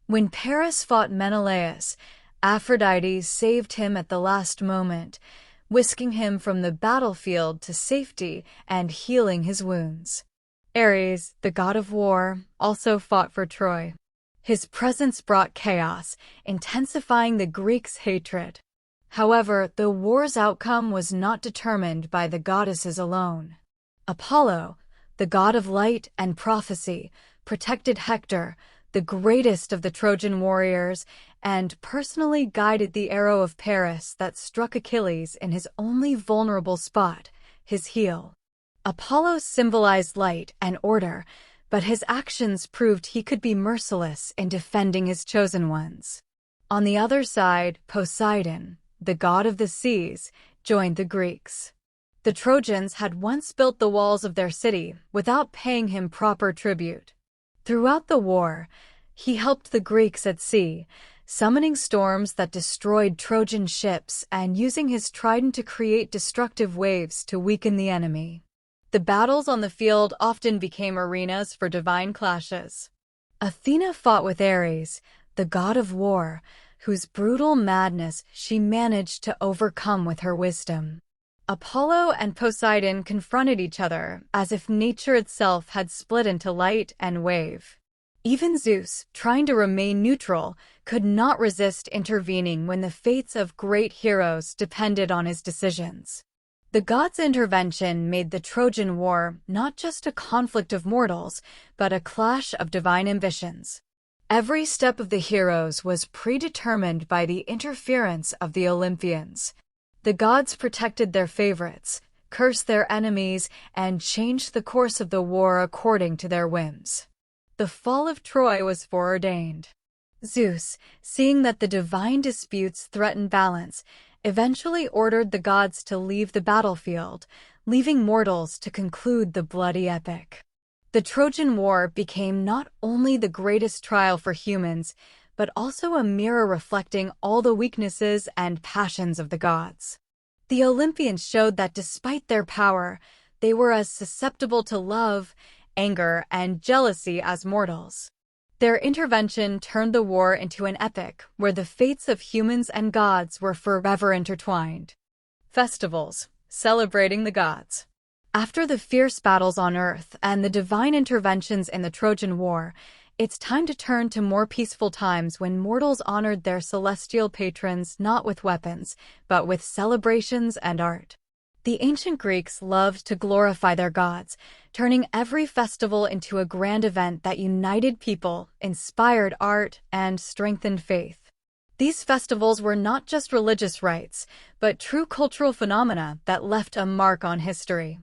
When Paris fought Menelaus, Aphrodite saved him at the last moment, whisking him from the battlefield to safety and healing his wounds. Ares, the god of war, also fought for Troy. His presence brought chaos, intensifying the Greeks' hatred. However, the war's outcome was not determined by the goddesses alone. Apollo, the god of light and prophecy, protected Hector, the greatest of the Trojan warriors, and personally guided the arrow of Paris that struck Achilles in his only vulnerable spot, his heel. Apollo symbolized light and order, but his actions proved he could be merciless in defending his chosen ones. On the other side, Poseidon, the god of the seas, joined the Greeks. The Trojans had once built the walls of their city without paying him proper tribute. Throughout the war, he helped the Greeks at sea, summoning storms that destroyed Trojan ships and using his trident to create destructive waves to weaken the enemy. The battles on the field often became arenas for divine clashes. Athena fought with Ares, the god of war, whose brutal madness she managed to overcome with her wisdom. Apollo and Poseidon confronted each other as if nature itself had split into light and wave. Even Zeus, trying to remain neutral, could not resist intervening when the fates of great heroes depended on his decisions. The gods' intervention made the Trojan War not just a conflict of mortals, but a clash of divine ambitions. Every step of the heroes was predetermined by the interference of the Olympians. The gods protected their favorites, cursed their enemies, and changed the course of the war according to their whims. The fall of Troy was foreordained. Zeus, seeing that the divine disputes threatened balance, eventually ordered the gods to leave the battlefield, leaving mortals to conclude the bloody epic. The Trojan War became not only the greatest trial for humans, but also a mirror reflecting all the weaknesses and passions of the gods. The Olympians showed that despite their power, they were as susceptible to love, anger, and jealousy as mortals. Their intervention turned the war into an epic where the fates of humans and gods were forever intertwined. Festivals, celebrating the gods. After the fierce battles on Earth and the divine interventions in the Trojan War, it's time to turn to more peaceful times when mortals honored their celestial patrons not with weapons, but with celebrations and art. The ancient Greeks loved to glorify their gods, turning every festival into a grand event that united people, inspired art, and strengthened faith. These festivals were not just religious rites, but true cultural phenomena that left a mark on history.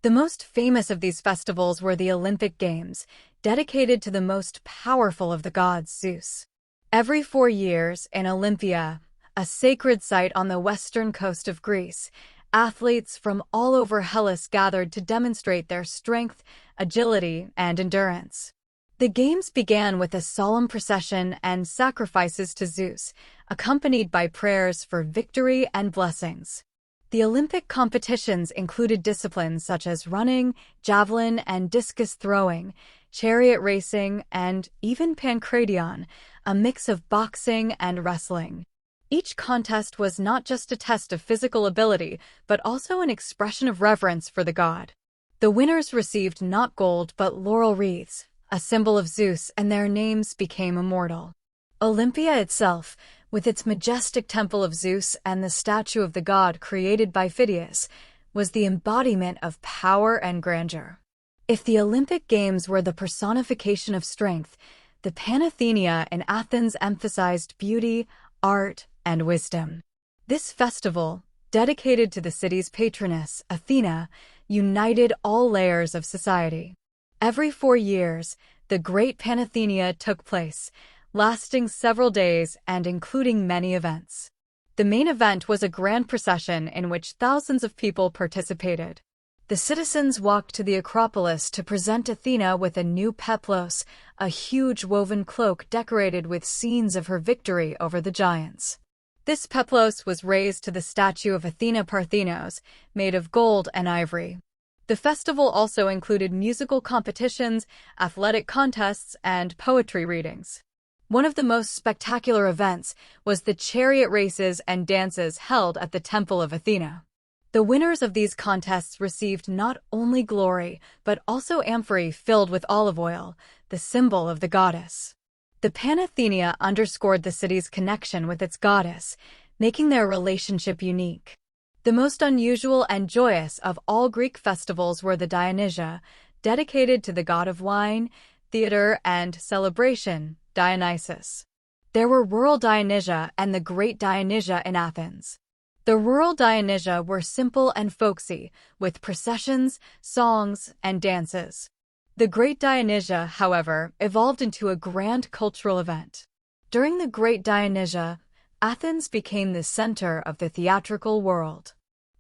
The most famous of these festivals were the Olympic Games, dedicated to the most powerful of the gods, Zeus. Every 4 years, in Olympia, a sacred site on the western coast of Greece, Athletes from all over Hellas gathered to demonstrate their strength, agility, and endurance. The games began with a solemn procession and sacrifices to Zeus, accompanied by prayers for victory and blessings. The Olympic competitions included disciplines such as running, javelin and discus throwing, chariot racing, and even pancration, a mix of boxing and wrestling. Each contest was not just a test of physical ability, but also an expression of reverence for the god. The winners received not gold but laurel wreaths, a symbol of Zeus, and their names became immortal. Olympia itself, with its majestic temple of Zeus and the statue of the god created by Phidias, was the embodiment of power and grandeur. If the Olympic Games were the personification of strength, the Panathenea in Athens emphasized beauty, art, and wisdom. This festival, dedicated to the city's patroness, Athena, united all layers of society. Every 4 years, the Great Panathenea took place, lasting several days and including many events. The main event was a grand procession in which thousands of people participated. The citizens walked to the Acropolis to present Athena with a new peplos, a huge woven cloak decorated with scenes of her victory over the giants. This peplos was raised to the statue of Athena Parthenos, made of gold and ivory. The festival also included musical competitions, athletic contests, and poetry readings. One of the most spectacular events was the chariot races and dances held at the Temple of Athena. The winners of these contests received not only glory, but also amphorae filled with olive oil, the symbol of the goddess. The Panathenea underscored the city's connection with its goddess, making their relationship unique. The most unusual and joyous of all Greek festivals were the Dionysia, dedicated to the god of wine, theater, and celebration, Dionysus. There were rural Dionysia and the Great Dionysia in Athens. The rural Dionysia were simple and folksy, with processions, songs, and dances. The Great Dionysia, however, evolved into a grand cultural event. During the Great Dionysia, Athens became the center of the theatrical world.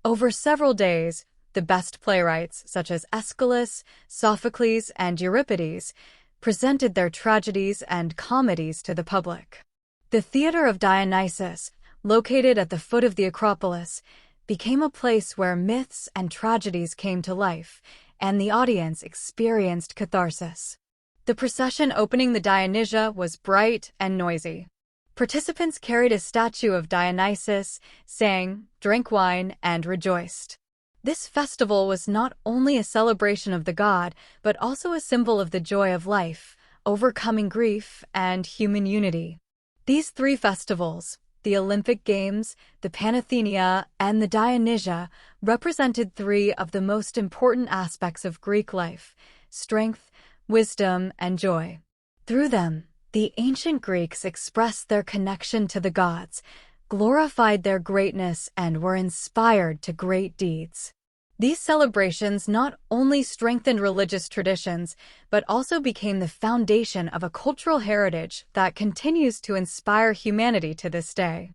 Over several days, the best playwrights, such as Aeschylus, Sophocles, and Euripides, presented their tragedies and comedies to the public. The Theater of Dionysus, located at the foot of the Acropolis, became a place where myths and tragedies came to life, and the audience experienced catharsis. The procession opening the Dionysia was bright and noisy. Participants carried a statue of Dionysus, sang, drank wine, and rejoiced. This festival was not only a celebration of the god, but also a symbol of the joy of life, overcoming grief, and human unity. These 3 festivals, the Olympic Games, the Panathenea, and the Dionysia, represented 3 of the most important aspects of Greek life: strength, wisdom, and joy. Through them, the ancient Greeks expressed their connection to the gods, glorified their greatness, and were inspired to great deeds. These celebrations not only strengthened religious traditions, but also became the foundation of a cultural heritage that continues to inspire humanity to this day.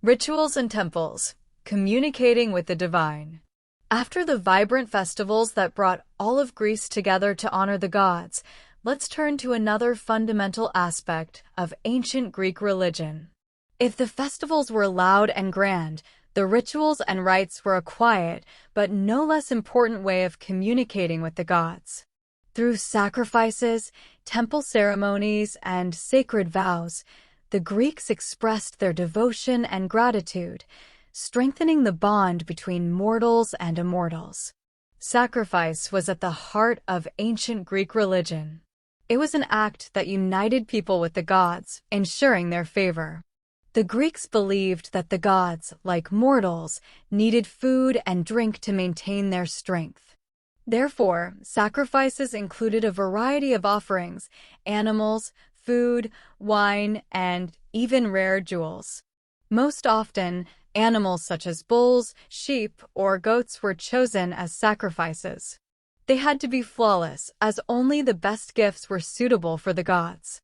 Rituals and temples, communicating with the divine. After the vibrant festivals that brought all of Greece together to honor the gods, let's turn to another fundamental aspect of ancient Greek religion. If the festivals were loud and grand, the rituals and rites were a quiet, but no less important way of communicating with the gods. Through sacrifices, temple ceremonies, and sacred vows, the Greeks expressed their devotion and gratitude, strengthening the bond between mortals and immortals. Sacrifice was at the heart of ancient Greek religion. It was an act that united people with the gods, ensuring their favor. The Greeks believed that the gods, like mortals, needed food and drink to maintain their strength. Therefore, sacrifices included a variety of offerings: animals, food, wine, and even rare jewels. Most often, animals such as bulls, sheep, or goats were chosen as sacrifices. They had to be flawless, as only the best gifts were suitable for the gods.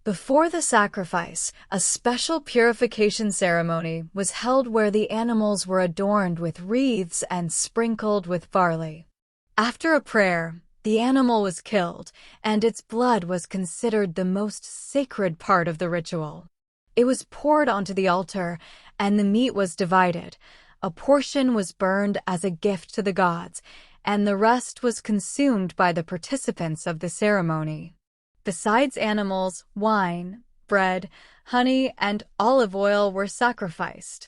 Before the sacrifice, a special purification ceremony was held where the animals were adorned with wreaths and sprinkled with barley. After a prayer, the animal was killed, and its blood was considered the most sacred part of the ritual. It was poured onto the altar, and the meat was divided. A portion was burned as a gift to the gods, and the rest was consumed by the participants of the ceremony. Besides animals, wine, bread, honey, and olive oil were sacrificed.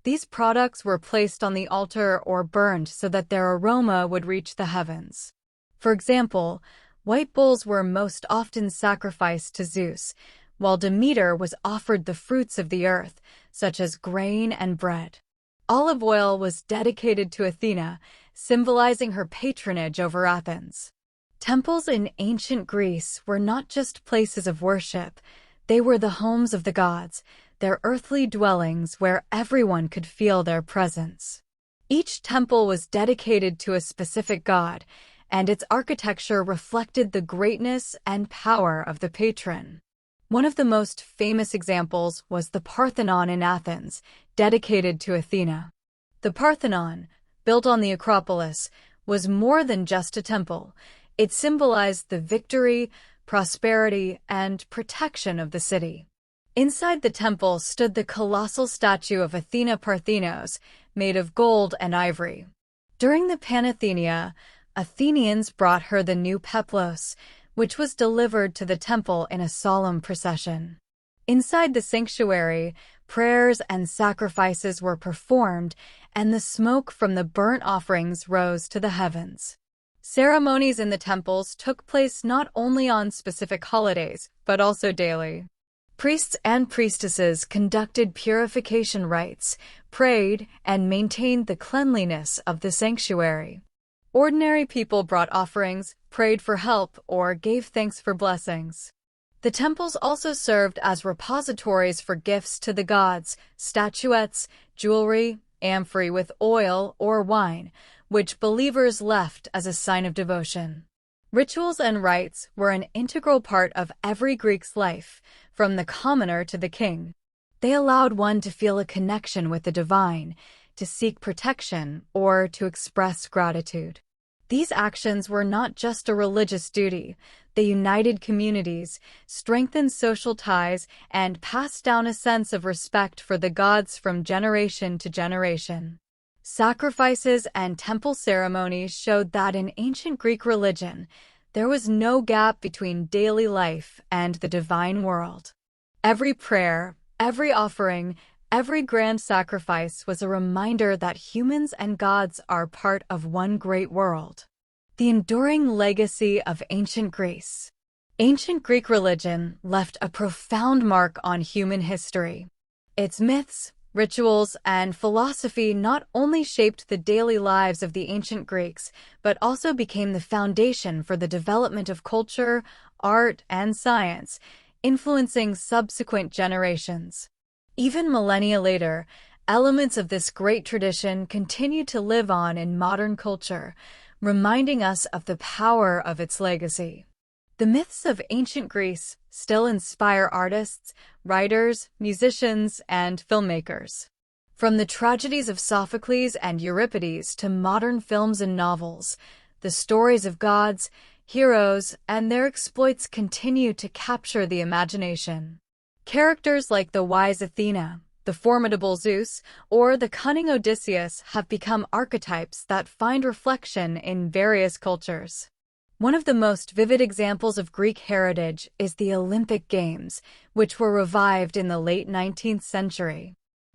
These products were placed on the altar or burned so that their aroma would reach the heavens. For example, white bulls were most often sacrificed to Zeus, while Demeter was offered the fruits of the earth, such as grain and bread. Olive oil was dedicated to Athena, symbolizing her patronage over Athens. Temples in ancient Greece were not just places of worship, they were the homes of the gods, their earthly dwellings where everyone could feel their presence. Each temple was dedicated to a specific god, and its architecture reflected the greatness and power of the patron. One of the most famous examples was the Parthenon in Athens, dedicated to Athena. The Parthenon, built on the Acropolis, was more than just a temple. It symbolized the victory, prosperity, and protection of the city. Inside the temple stood the colossal statue of Athena Parthenos, made of gold and ivory. During the Panathenea, Athenians brought her the new peplos, which was delivered to the temple in a solemn procession. Inside the sanctuary, prayers and sacrifices were performed, and the smoke from the burnt offerings rose to the heavens. Ceremonies in the temples took place not only on specific holidays, but also daily. Priests and priestesses conducted purification rites, prayed, and maintained the cleanliness of the sanctuary. Ordinary people brought offerings, prayed for help, or gave thanks for blessings. The temples also served as repositories for gifts to the gods, statuettes, jewelry, amphorae with oil or wine, which believers left as a sign of devotion. Rituals and rites were an integral part of every Greek's life, from the commoner to the king. They allowed one to feel a connection with the divine, to seek protection, or to express gratitude. These actions were not just a religious duty. They united communities, strengthened social ties, and passed down a sense of respect for the gods from generation to generation. Sacrifices and temple ceremonies showed that in ancient Greek religion, there was no gap between daily life and the divine world. Every prayer, every offering, every grand sacrifice was a reminder that humans and gods are part of one great world. The enduring legacy of ancient Greece. Ancient Greek religion left a profound mark on human history. Its myths, rituals, and philosophy not only shaped the daily lives of the ancient Greeks, but also became the foundation for the development of culture, art, and science, influencing subsequent generations. Even millennia later, elements of this great tradition continue to live on in modern culture, reminding us of the power of its legacy. The myths of ancient Greece still inspire artists, writers, musicians, and filmmakers. From the tragedies of Sophocles and Euripides to modern films and novels, the stories of gods, heroes, and their exploits continue to capture the imagination. Characters like the wise Athena, the formidable Zeus, or the cunning Odysseus have become archetypes that find reflection in various cultures. One of the most vivid examples of Greek heritage is the Olympic Games, which were revived in the late 19th century.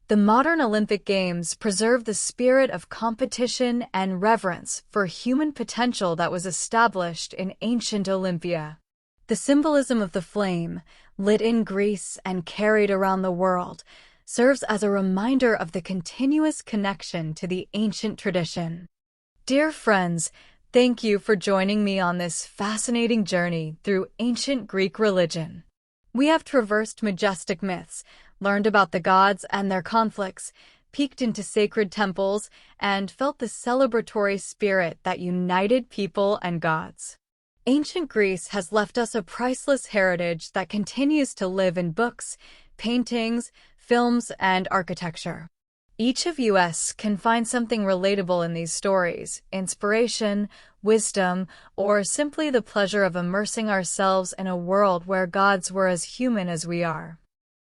The modern Olympic Games preserve the spirit of competition and reverence for human potential that was established in ancient Olympia. The symbolism of the flame, lit in Greece and carried around the world, serves as a reminder of the continuous connection to the ancient tradition. Dear friends, thank you for joining me on this fascinating journey through ancient Greek religion. We have traversed majestic myths, learned about the gods and their conflicts, peeked into sacred temples, and felt the celebratory spirit that united people and gods. Ancient Greece has left us a priceless heritage that continues to live in books, paintings, films, and architecture. Each of us can find something relatable in these stories, inspiration, wisdom, or simply the pleasure of immersing ourselves in a world where gods were as human as we are.